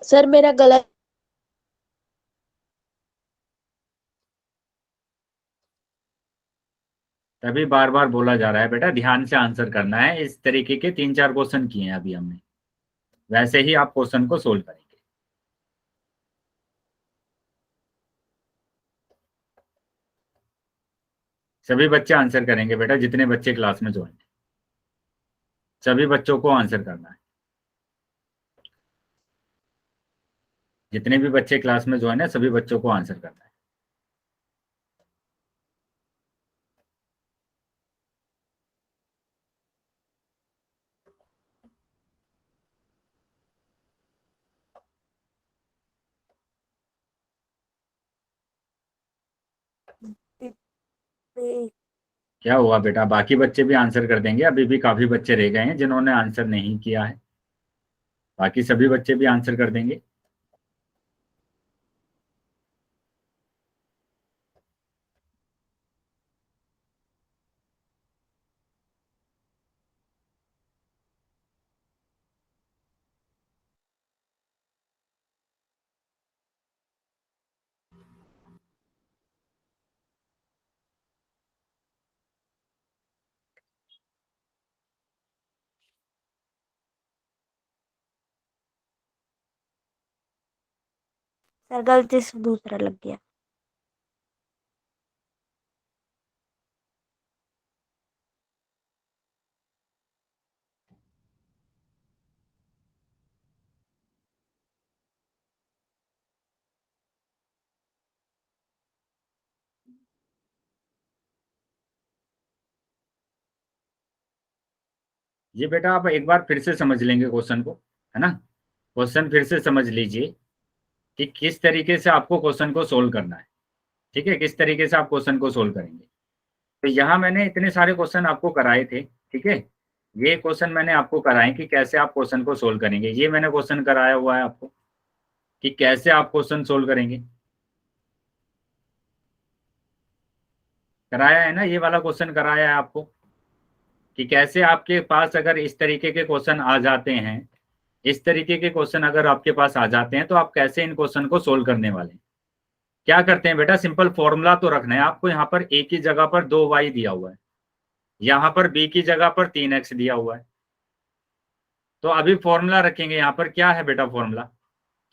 सर मेरा गलत। तभी बार बार बोला जा रहा है बेटा, ध्यान से आंसर करना है। इस तरीके के 3-4 क्वेश्चन किए हैं अभी हमने, वैसे ही आप क्वेश्चन को सोल्व करेंगे। सभी बच्चे आंसर करेंगे बेटा, जितने बच्चे क्लास में ज्वाइन, सभी बच्चों को आंसर करना है। जितने भी बच्चे क्लास में ज्वाइन है सभी बच्चों को आंसर करना है। क्या हुआ बेटा, बाकी बच्चे भी आंसर कर देंगे, अभी भी काफी बच्चे रह गए हैं जिन्होंने आंसर नहीं किया है, बाकी सभी बच्चे भी आंसर कर देंगे। सर गलती से दूसरा लग गया। ये बेटा आप एक बार फिर से समझ लेंगे क्वेश्चन को, है ना। क्वेश्चन फिर से समझ लीजिए कि किस तरीके से आपको क्वेश्चन को सोल्व करना है, ठीक है, किस तरीके से आप क्वेश्चन को सोल्व करेंगे। तो यहाँ मैंने इतने सारे क्वेश्चन आपको कराए थे, ठीक है। ये क्वेश्चन मैंने आपको कराए कि कैसे आप क्वेश्चन को सोल्व करेंगे। ये मैंने क्वेश्चन कराया हुआ है आपको कि कैसे आप क्वेश्चन सोल्व करेंगे, कराया है ना, ये वाला क्वेश्चन कराया है आपको कि कैसे आपके पास अगर इस तरीके के क्वेश्चन आ जाते हैं, इस तरीके के क्वेश्चन अगर आपके पास आ जाते हैं तो आप कैसे इन क्वेश्चन को सोल्व करने वाले हैं। क्या करते हैं बेटा, सिंपल फॉर्मूला तो रखना है आपको। यहाँ पर ए की जगह पर 2y दिया हुआ है, यहाँ पर बी की जगह पर 3x दिया हुआ है। तो अभी फॉर्मूला रखेंगे। यहाँ पर क्या है बेटा फॉर्मूला,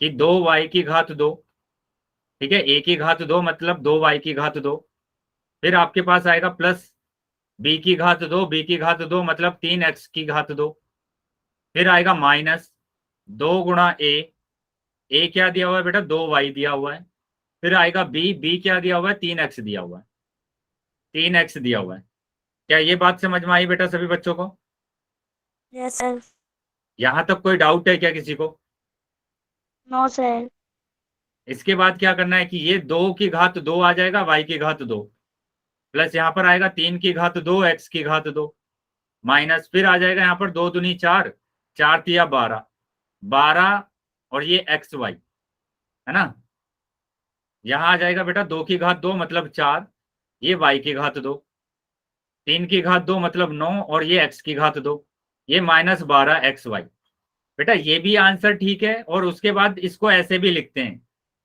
कि 2y की घात 2, ठीक है, a की घात 2 मतलब 2y की घात 2, फिर आपके पास आएगा प्लस b की घात 2, b की घात 2 मतलब 3x की घात 2, फिर आएगा माइनस 2 गुणा a क्या दिया हुआ है बेटा, 2y दिया हुआ है, फिर आएगा b क्या दिया हुआ है, 3x दिया हुआ है, 3x दिया हुआ है। क्या ये बात समझ में आई बेटा सभी बच्चों को? Yes sir. यहां तक कोई डाउट है क्या किसी को? No sir. इसके बाद क्या करना है कि ये 2 की घात 2 आ जाएगा, y की घात 2, प्लस यहाँ पर आएगा 3 की घात 2, x की घात 2, माइनस फिर आ जाएगा यहाँ पर 2 दूनी 4, 4 तिया 12, 12 और ये एक्स वाई, है ना। यहाँ आ जाएगा बेटा 2 की घात 2 मतलब 4, ये y की घात 2, 3 की घात 2 मतलब 9 और ये x की घात 2, ये माइनस 12 एक्स वाई। बेटा ये भी आंसर ठीक है। और उसके बाद इसको ऐसे भी लिखते हैं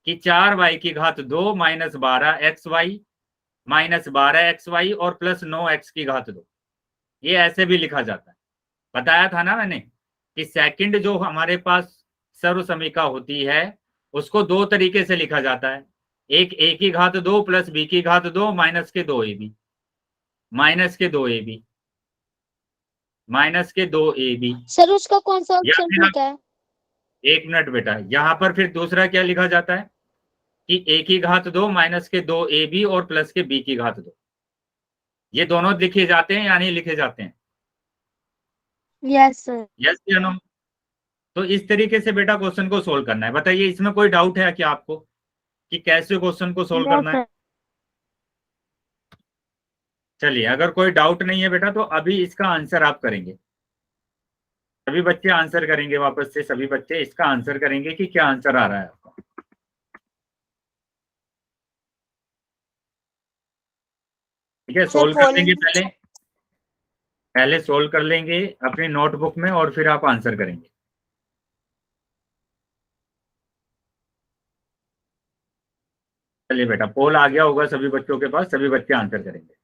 कि 4y की घात 2 माइनस 12xy माइनस 12xy और प्लस 9x की घात 2। ये ऐसे भी लिखा जाता है, बताया था ना मैंने कि सेकंड जो हमारे पास सर्व समीका होती है उसको दो तरीके से लिखा जाता है, एक a की घात 2 प्लस b की घात 2 माइनस के 2ab, माइनस के 2ab, माइनस के 2ab। सर उसका कौन सा या ऑप्शन फिर ठीक है? एक मिनट बेटा, यहाँ पर फिर दूसरा क्या लिखा जाता है कि a की घात 2 माइनस के 2ab और प्लस के b की घात 2। ये दोनों लिखे जाते हैं या नहीं लिखे जाते हैं? Yes sir. यस या नो? तो इस तरीके से बेटा क्वेश्चन को सोल्व करना है। बताइए इसमें कोई डाउट है क्या आपको कि कैसे क्वेश्चन को सोल्व यस करना है? सर। चलिए, अगर कोई डाउट नहीं है बेटा तो अभी इसका आंसर आप करेंगे। सभी बच्चे आंसर करेंगे, वापस से सभी बच्चे इसका आंसर करेंगे कि क्या आंसर आ रहा है आपका। ठीक है, सोल्व कर लेंगे पहले, पहले सोल्व कर लेंगे अपनी नोटबुक में और फिर आप आंसर करेंगे। चलिए बेटा, पोल आ गया होगा सभी बच्चों के पास, सभी बच्चे आंसर करेंगे।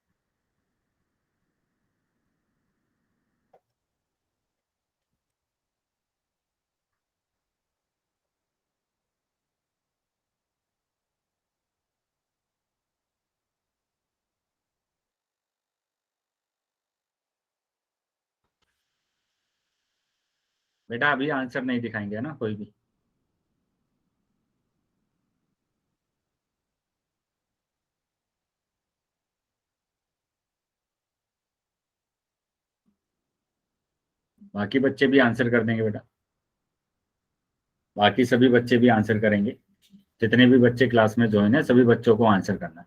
बेटा अभी आंसर नहीं दिखाएंगे ना कोई भी। बाकी बच्चे भी आंसर कर देंगे बेटा, बाकी सभी बच्चे भी आंसर करेंगे। जितने भी बच्चे क्लास में ज्वाइन है सभी बच्चों को आंसर करना है।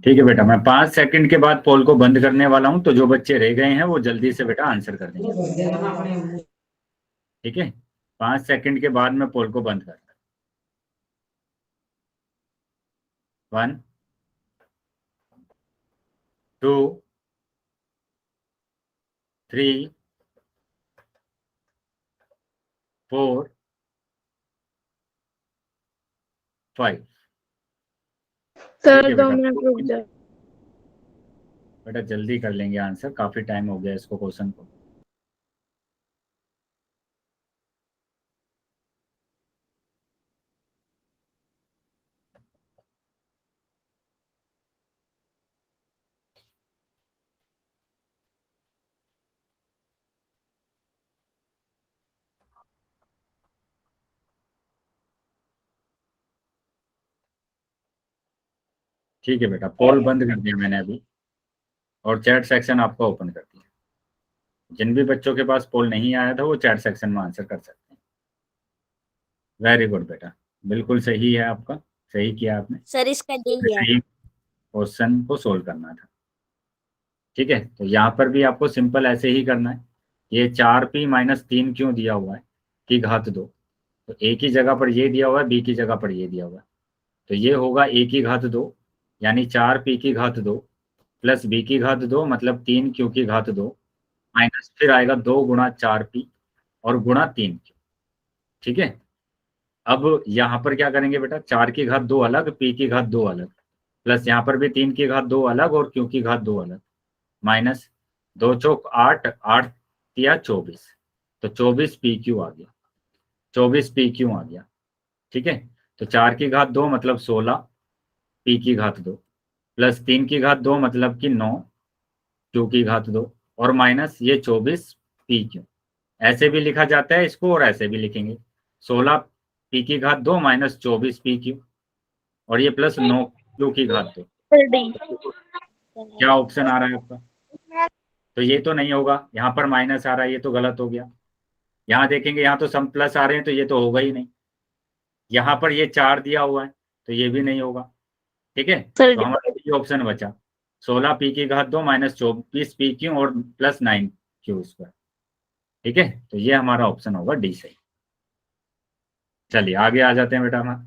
ठीक है बेटा, मैं 5 सेकंड के बाद पोल को बंद करने वाला हूं, तो जो बच्चे रह गए हैं वो जल्दी से बेटा आंसर कर देंगे। ठीक है, 5 सेकंड के बाद मैं पोल को बंद करता हूं। 1 2 3 4 5। सर 2 मिनट रुक जाओ। बेटा जल्दी कर लेंगे आंसर, काफी टाइम हो गया इसको क्वेश्चन को। ठीक है बेटा, पोल बंद कर दिया मैंने अभी और चैट सेक्शन आपका ओपन कर दिया। जिन भी बच्चों के पास पोल नहीं आया था वो चैट सेक्शन में आंसर कर सकते हैं। वेरी गुड बेटा, बिल्कुल सही है आपका, सही किया आपने। सर इसका यही है। सही क्वेश्चन को सोल्व करना था। ठीक है, तो यहाँ पर भी आपको सिंपल ऐसे ही करना है। ये 4p माइनस 3 क्यों दिया हुआ है की घात 2, तो a की जगह पर ये दिया हुआ है, b की जगह पर ये दिया हुआ है, तो ये होगा a की घात 2 यानी 4p की घात 2 प्लस b की घात 2 मतलब 3q की घात 2 माइनस फिर आएगा 2 गुणा 4p और गुणा 3q। ठीक है, अब यहाँ पर क्या करेंगे बेटा, 4 की घात 2 अलग, p की घात 2 अलग, प्लस यहाँ पर भी 3 की घात 2 अलग और q की घात 2 अलग, माइनस 2 चौक 8, 8 या 24, तो 24 PQ आ गया, 24 PQ आ गया। ठीक है, तो 4 की घात 2 मतलब 16 p की घात 2 प्लस 3 की घात 2 मतलब कि 9 q की घात 2 और माइनस ये 24 PQ। ऐसे भी लिखा जाता है इसको और ऐसे भी लिखेंगे, 16 p की घात 2 माइनस 24 PQ। और ये प्लस 9 क्यू की घात 2। फिर डी। क्या ऑप्शन आ रहा है आपका? तो ये तो नहीं होगा, यहाँ पर माइनस आ रहा है, ये तो गलत हो गया। यहाँ देखेंगे, यहाँ तो सम प्लस आ रहे हैं, तो ये तो होगा ही नहीं। यहाँ पर ये 4 दिया हुआ है, तो ये भी नहीं होगा। ठीक है, फिर तो हमारा ये ऑप्शन बचा 16 पी की घात 2 माइनस 24 पी क्यू और प्लस 9 क्यू स्क्वायर। ठीक है, तो ये हमारा ऑप्शन होगा डी सही। चलिए आगे आ जाते हैं बेटा हमारा,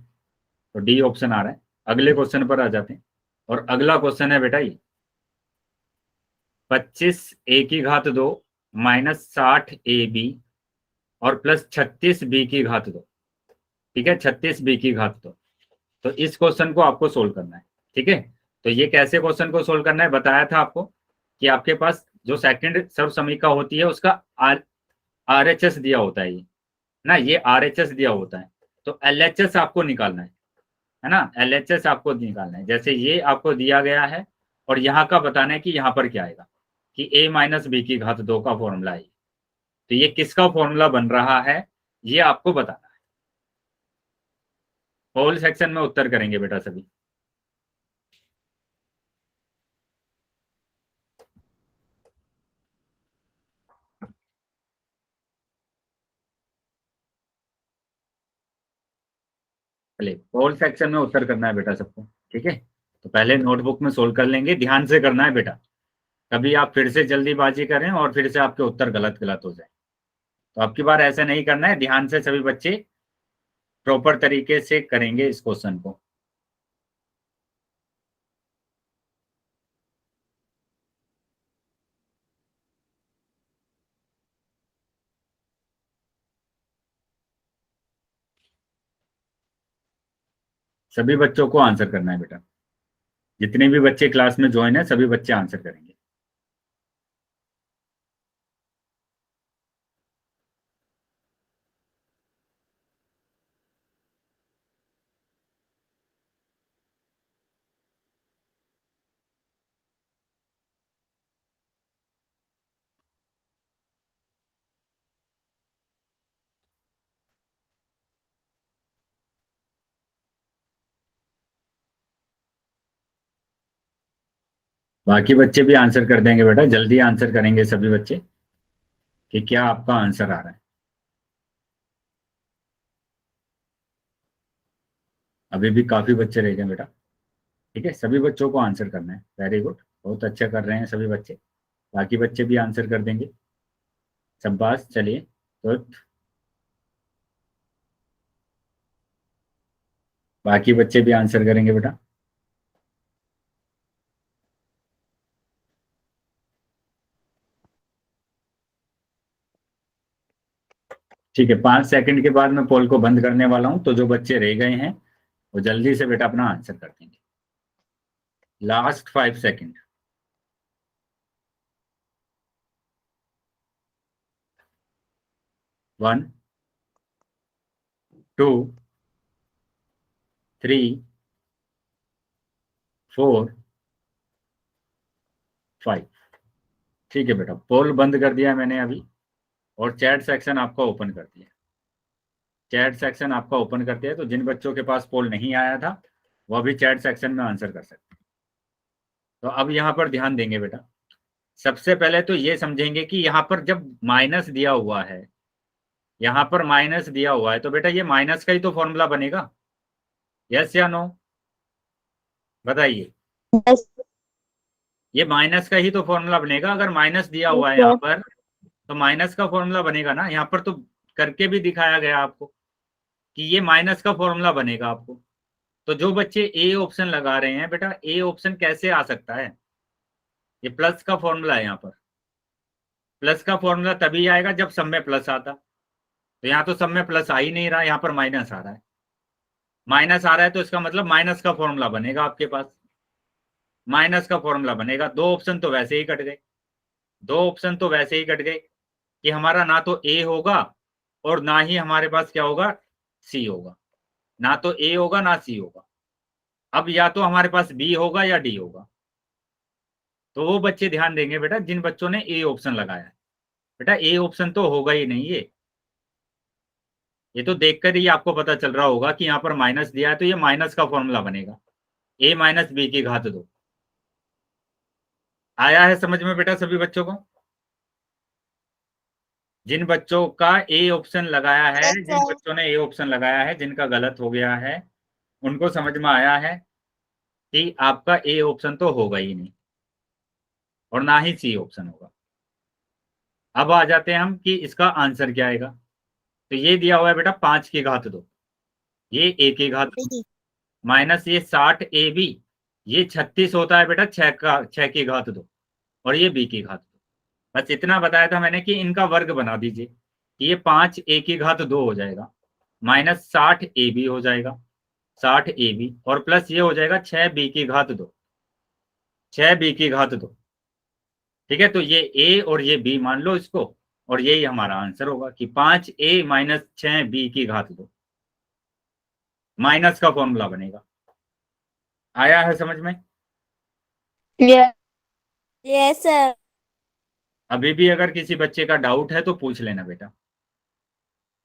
तो डी ऑप्शन आ रहा है। अगले क्वेश्चन पर आ जाते हैं, और अगला क्वेश्चन है बेटा ये 25 ए की घात 2 माइनस 60 ए बी और प्लस 36 बी की घात 2। ठीक है, 36 बी की घात 2। तो इस क्वेश्चन को आपको सोल्व करना है। ठीक है, तो ये कैसे क्वेश्चन को सोल्व करना है बताया था आपको, कि आपके पास जो सेकंड सर्व समीका होती है उसका आरएचएस दिया होता है, ये ना, ये आरएचएस दिया होता है, तो एलएचएस आपको निकालना है ना, एलएचएस आपको निकालना है। जैसे ये आपको दिया गया है, और यहाँ का बताना है कि यहाँ पर क्या आएगा, कि a माइनस बी की घात 2 का फॉर्मूला है। तो ये किसका फॉर्मूला बन रहा है, ये आपको बताना है। होल सेक्शन में उत्तर करेंगे बेटा सभी। चलिए, होल सेक्शन में उत्तर करना है बेटा सबको। ठीक है, तो पहले नोटबुक में सोल्व कर लेंगे, ध्यान से करना है बेटा, कभी आप फिर से जल्दीबाजी करें और फिर से आपके उत्तर गलत गलत हो जाए। तो अब की बार ऐसा नहीं करना है, ध्यान से सभी बच्चे प्रॉपर तरीके से करेंगे इस क्वेश्चन को। सभी बच्चों को आंसर करना है बेटा, जितने भी बच्चे क्लास में ज्वाइन है सभी बच्चे आंसर करेंगे। बाकी बच्चे भी आंसर कर देंगे बेटा, जल्दी आंसर करेंगे सभी बच्चे कि क्या आपका आंसर आ रहा है। अभी भी काफी बच्चे रह गए बेटा। ठीक है, सभी बच्चों को आंसर करना है। वेरी गुड, बहुत अच्छा कर रहे हैं सभी बच्चे। बाकी बच्चे भी आंसर कर देंगे, शाबाश। चलिए, गुड। बाकी बच्चे भी आंसर करेंगे बेटा। ठीक है, 5 सेकंड के बाद मैं पोल को बंद करने वाला हूं, तो जो बच्चे रह गए हैं वो जल्दी से बेटा अपना आंसर कर देंगे। Last 5 second. 1 2 3 4 5। ठीक है बेटा, पोल बंद कर दिया मैंने अभी, और चैट सेक्शन आपका ओपन कर दिया। चैट सेक्शन आपका ओपन कर दिया, तो जिन बच्चों के पास पोल नहीं आया था वो भी चैट सेक्शन में आंसर कर सकते हैं। तो अब यहाँ पर ध्यान देंगे बेटा, सबसे पहले तो ये समझेंगे कि यहाँ पर जब माइनस दिया हुआ है, यहाँ पर माइनस दिया हुआ है, तो बेटा ये माइनस का ही तो फॉर्मूला बनेगा। यस या नो, बताइए। ये माइनस का ही तो फॉर्मूला बनेगा, अगर माइनस दिया हुआ है यहाँ पर तो माइनस का फॉर्मूला बनेगा ना। यहाँ पर तो करके भी दिखाया गया आपको कि ये माइनस का फॉर्मूला बनेगा आपको। तो जो बच्चे ए ऑप्शन लगा रहे हैं बेटा, ए ऑप्शन कैसे आ सकता है, ये प्लस का फॉर्मूला है। यहाँ पर प्लस का फॉर्मूला तभी आएगा जब सब में प्लस आता। तो यहाँ तो सब में प्लस आ ही नहीं रहा, यहाँ पर माइनस आ रहा है। माइनस आ रहा है तो इसका मतलब माइनस का फॉर्मूला बनेगा आपके पास, माइनस का फॉर्मूला बनेगा। दो ऑप्शन तो वैसे ही कट गए, दो ऑप्शन तो वैसे ही कट गए कि हमारा ना तो ए होगा और ना ही हमारे पास क्या होगा, सी होगा। ना तो ए होगा ना सी होगा। अब या तो हमारे पास बी होगा या डी होगा। तो वो बच्चे ध्यान देंगे बेटा जिन बच्चों ने ए ऑप्शन लगाया है। बेटा ए ऑप्शन तो होगा ही नहीं ये, ये तो देखकर ही आपको पता चल रहा होगा कि यहाँ पर माइनस दिया है, तो ये माइनस का फॉर्मूला बनेगा, a माइनस बी की घात 2। आया है समझ में बेटा सभी बच्चों को? जिन बच्चों का ए ऑप्शन लगाया है, जिन बच्चों ने ए ऑप्शन लगाया है, जिनका गलत हो गया है, उनको समझ में आया है कि आपका ए ऑप्शन तो होगा ही नहीं और ना ही सी ऑप्शन होगा। अब आ जाते हैं हम कि इसका आंसर क्या आएगा। तो ये दिया हुआ है बेटा 5 की घात 2, ये ए की घात 2 माइनस ये 60 ए बी, ये 36 होता है बेटा 6 की घात 2, और ये बी की घात 2। बस इतना बताया था मैंने कि इनका वर्ग बना दीजिए, कि ये 5 ए की घात 2 हो जाएगा, माइनस 60 ए बी हो जाएगा, 60 ए बी, और प्लस ये हो जाएगा 6 बी की घात 2, 6 बी की घात 2। ठीक है, तो ये ए और ये बी मान लो इसको, और यही हमारा आंसर होगा कि 5 ए माइनस 6 बी की घात 2 माइनस का फॉर्मूला बनेगा। आया है समझ में? Yes sir. अभी भी अगर किसी बच्चे का डाउट है तो पूछ लेना बेटा।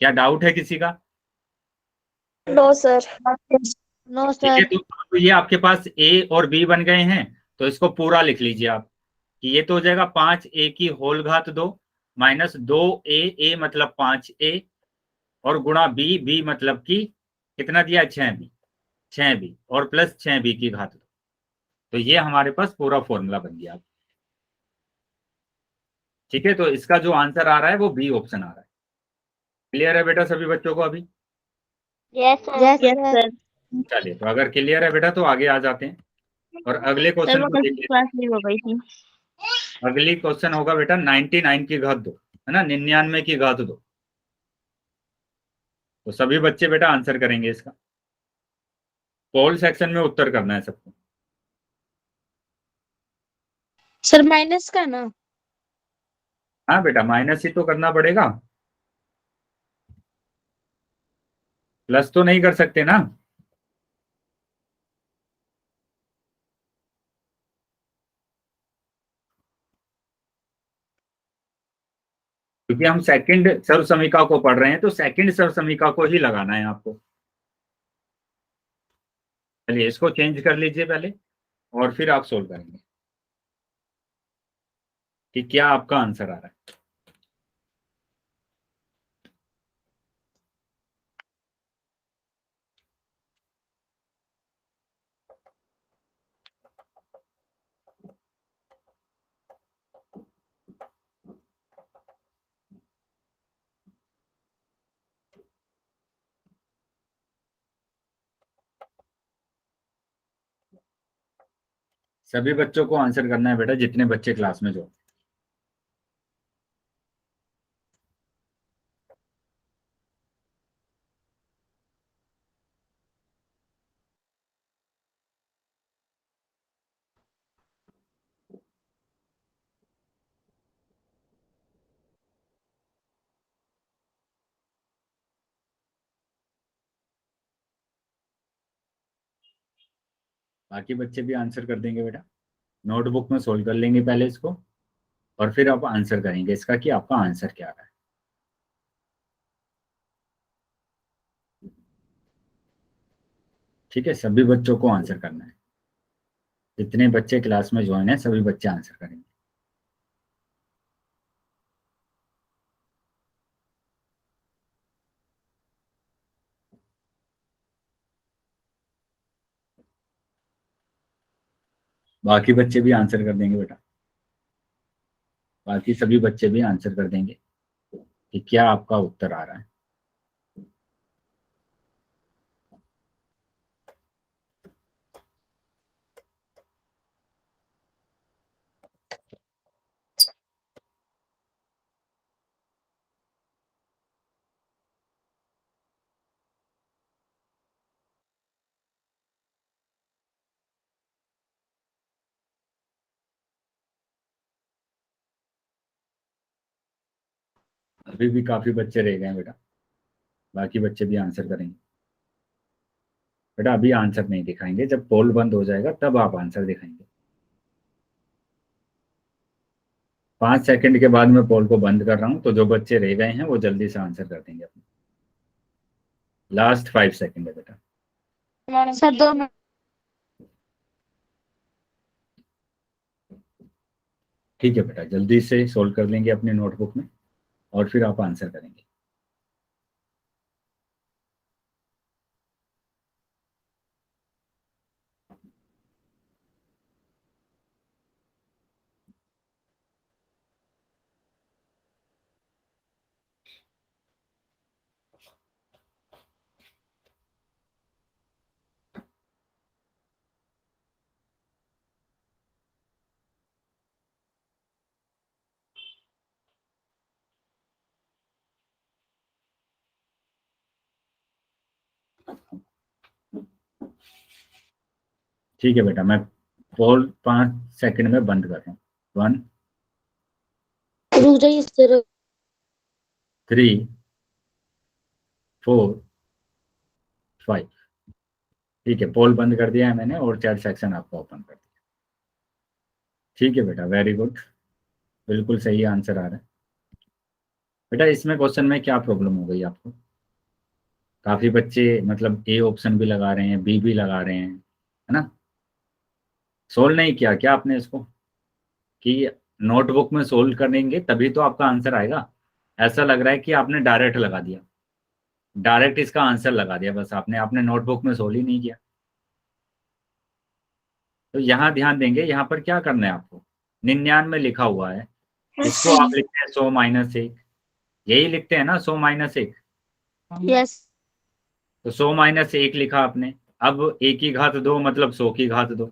क्या डाउट है किसी का? No sir. नो ठीक है, सर। तो ये आपके पास ए और बी बन गए हैं, तो इसको पूरा लिख लीजिए आप, कि ये तो हो जाएगा 5 ए की होल घात 2 माइनस 2 ए मतलब 5 ए, और गुणा बी, बी मतलब कि कितना दिया, 6 बी, 6 बी, और प्लस 6 बी की घात 2। तो ये हमारे पास पूरा फॉर्मूला बन गया। ठीक है, तो इसका जो आंसर आ रहा है वो बी ऑप्शन आ रहा है। क्लियर है बेटा सभी बच्चों को अभी? Yes sir. चलिए, तो अगर क्लियर है बेटा तो आगे आ जाते हैं और अगले सर क्वेश्चन वो को कल देख की लेते क्लास नहीं हो गई थी। हैं। अगली क्वेश्चन होगा बेटा 99 की घात 2, है ना, 99 की घात 2। तो सभी बच्चे बेटा आंसर करेंगे इसका। पोल सेक्शन में उत्तर करना है सबको। सर माइनस का ना? हाँ बेटा, माइनस ही तो करना पड़ेगा, प्लस तो नहीं कर सकते ना। क्योंकि हम सेकंड सर्व समीका को पढ़ रहे हैं, तो सेकंड सर्व समीका को ही लगाना है आपको। चलिए, इसको चेंज कर लीजिए पहले, और फिर आप सोल्व करेंगे कि क्या आपका आंसर आ रहा है। सभी बच्चों को आंसर करना है बेटा, जितने बच्चे क्लास में जो। बाकी बच्चे भी आंसर कर देंगे बेटा, नोटबुक में सोल्व कर लेंगे पहले इसको, और फिर आप आंसर करेंगे इसका कि आपका आंसर क्या आ रहा है। ठीक है, सभी बच्चों को आंसर करना है, जितने बच्चे क्लास में ज्वाइन है सभी बच्चे आंसर करेंगे। बाकी बच्चे भी आंसर कर देंगे बेटा, बाकी सभी बच्चे भी आंसर कर देंगे कि क्या आपका उत्तर आ रहा है। अभी भी काफी बच्चे रह गए हैं बेटा, बाकी बच्चे भी आंसर करेंगे। बेटा अभी आंसर नहीं दिखाएंगे, जब पोल बंद हो जाएगा तब आप आंसर दिखाएंगे। 5 सेकंड के बाद मैं पोल को बंद कर रहा हूं, तो जो बच्चे रह गए हैं वो जल्दी से आंसर कर देंगे अपने। लास्ट 5 सेकंड है बेटा। Sir 2 minute. ठीक है बेटा, जल्दी से सोल्व कर लेंगे अपने नोटबुक में और फिर आप आंसर करेंगे। ठीक है बेटा, मैं पोल 5 सेकंड में बंद कर रहा हूँ। 1 रुक जाइए सर। 3 4 5। ठीक है, पोल बंद कर दिया है मैंने और चैट सेक्शन आपका ओपन कर दिया। ठीक है बेटा, वेरी गुड, बिल्कुल सही आंसर आ रहा है। बेटा इसमें क्वेश्चन में क्या प्रॉब्लम हो गई आपको? काफी बच्चे मतलब ए ऑप्शन भी लगा रहे हैं, बी भी लगा रहे हैं, है ना? सोल्व नहीं किया क्या आपने इसको कि नोटबुक में सोल्व करेंगे तभी तो आपका आंसर आएगा? ऐसा लग रहा है कि आपने डायरेक्ट लगा दिया, डायरेक्ट इसका आंसर लगा दिया बस आपने नोटबुक में सोल्व ही नहीं किया। तो यहाँ ध्यान देंगे, यहाँ पर क्या करना है आपको, 99 लिखा हुआ है, इसको आप लिखते हैं 100 - 1, यही लिखते हैं ना 100 - 1। यस। तो 100 - 1 लिखा आपने। अब a की घात 2 मतलब 100 की घात 2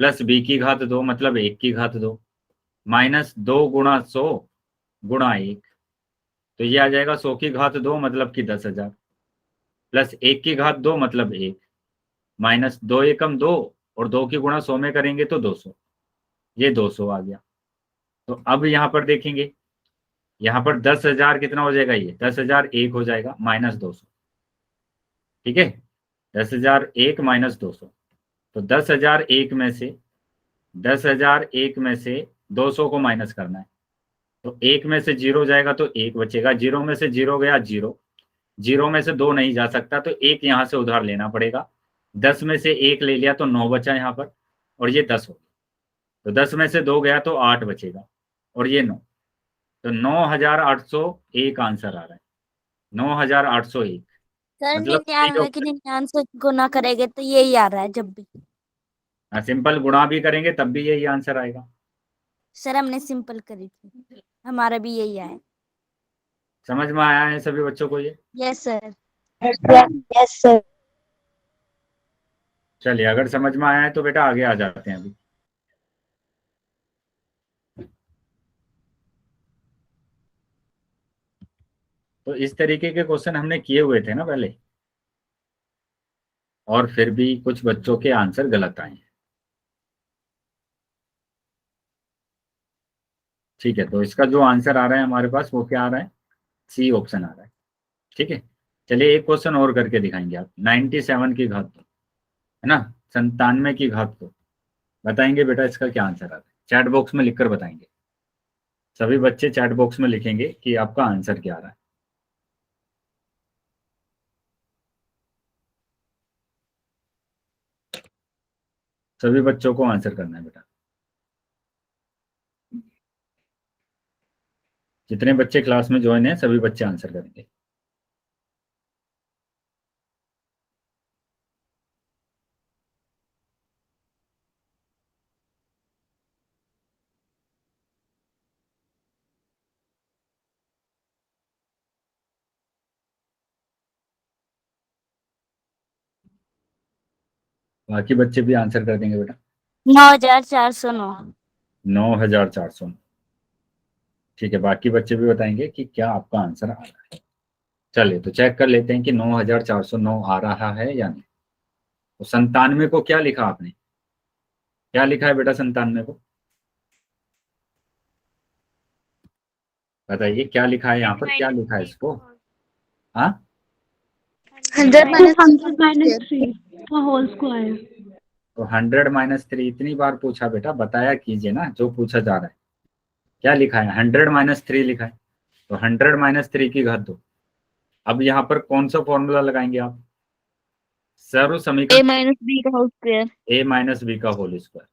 प्लस b की घात 2 मतलब 1 की घात 2 -2 × 100 × 1, तो ये आ जाएगा 100 की घात 2 मतलब कि 10,000 प्लस 1 की घात 2 मतलब 1 माइनस 2 एकम 2 और 2 की गुणा 100 में करेंगे तो 200, ये 200 आ गया। तो अब यहाँ पर देखेंगे, यहाँ पर 10,000 कितना हो जाएगा, ये 10,000 1 हो जाएगा -200। ठीक है, 10,000 1 - 200, तो 10,001 में से 10,001 में से 200 को माइनस करना है, तो 1 में से 0 जाएगा तो 1 बचेगा, 0 में से 0 गया 0, 0 में से 2 नहीं जा सकता तो 1 यहाँ से उधार लेना पड़ेगा, 10 में से 1 ले लिया तो 9 बचा यहाँ पर और ये 10 हो गया, तो 10 में से 2 गया तो 8 बचेगा और ये 9, तो 9,801 आंसर आ रहा है, 9,801। सर मतलब 99 की 99 से गुना करेंगे तो यही आ रहा है जब भी। सिंपल गुणा भी करेंगे तब भी यही आंसर आएगा। सर हमने सिंपल करी थी, हमारा भी यही आया। समझ में आया है सभी बच्चों को ये? Yes sir. Yes sir. चलिए, अगर समझ में आया है तो बेटा आगे आ जाते हैं अभी। तो इस तरीके के क्वेश्चन हमने किए हुए थे ना पहले, और फिर भी कुछ बच्चों के आंसर गलत आए हैं। ठीक है, तो इसका जो आंसर आ रहा है हमारे पास वो क्या आ रहा है, सी ऑप्शन आ रहा है। ठीक है, चलिए एक क्वेश्चन और करके दिखाएंगे आप। 97 की घात 2 है ना, 97 की घात 2 बताएंगे बेटा इसका क्या आंसर आ रहा है, चैट बॉक्स में लिखकर बताएंगे। सभी बच्चे चैट बॉक्स में लिखेंगे कि आपका आंसर क्या आ रहा है। सभी बच्चों को आंसर करना है बेटा, जितने बच्चे क्लास में ज्वाइन हैं सभी बच्चे आंसर करेंगे। बाकी बच्चे भी आंसर कर देंगे बेटा। 9,409। 9,409। ठीक है, बाकी बच्चे भी बताएंगे कि क्या आपका आंसर आ रहा है। चलिए तो चेक कर लेते हैं कि 9,409 आ रहा है या नहीं। तो 97 को क्या लिखा आपने, क्या लिखा है बेटा 97 को, बताइए क्या लिखा है यहाँ पर, क्या लिखा है इसको? हाँ, 100 - 3 का होल स्क्वायर। तो 100 - 3 इतनी बार पूछा बेटा, बताया कीजिए ना जो पूछा जा रहा है। क्या लिखा है, 100 - 3 लिखा है, तो 100 - 3 की घात 2 अब यहाँ पर कौन सा फॉर्मूला लगाएंगे आप? सर्व ए समीकरण माइनस बी का whole square. a minus B का होल स्क्वायर,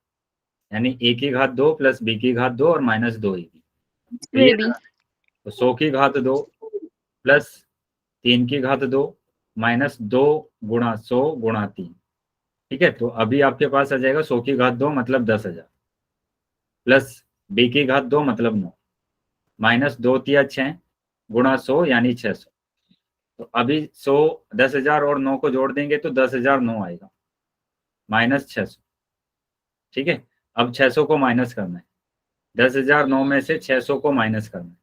यानी a की घात 2 प्लस b की घात 2 और माइनस 2 ए बी। तो 100 की घात 2 प्लस 3 की घात 2 माइनस 2 गुणा 100 गुणा 3। ठीक है, तो अभी आपके पास आ जाएगा 100 की घात 2 मतलब 10,000 प्लस b की घात 2 मतलब 9 माइनस 2 तिया 6 गुणा 100 यानी 600। तो अभी 100 10,000 और 9 को जोड़ देंगे तो 10,009 आएगा माइनस 600। ठीक है, अब 600 को माइनस करना है, 10,009 में से 600 को माइनस करना है।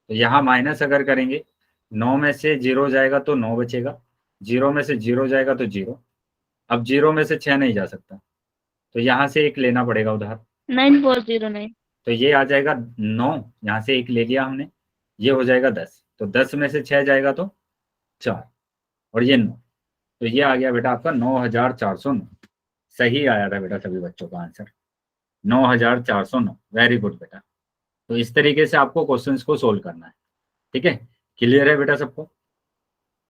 तो यहाँ माइनस अगर करेंगे 9 में से 0 जाएगा तो 9 बचेगा, 0 में से 0 जाएगा तो 0। अब 0 में से 6 नहीं जा सकता, तो यहाँ से एक लेना पड़ेगा उधार, 9409। तो ये आ जाएगा 9, यहाँ से एक ले लिया हमने, ये हो जाएगा 10, तो 10 में से 6 जाएगा तो 4 और ये 9, तो ये आ गया बेटा आपका 9,409। सही आया था बेटा सभी बच्चों का आंसर 9,409। वेरी गुड बेटा। तो इस तरीके से आपको क्वेश्चंस को सोल्व करना है। ठीक है, क्लियर है बेटा सबको?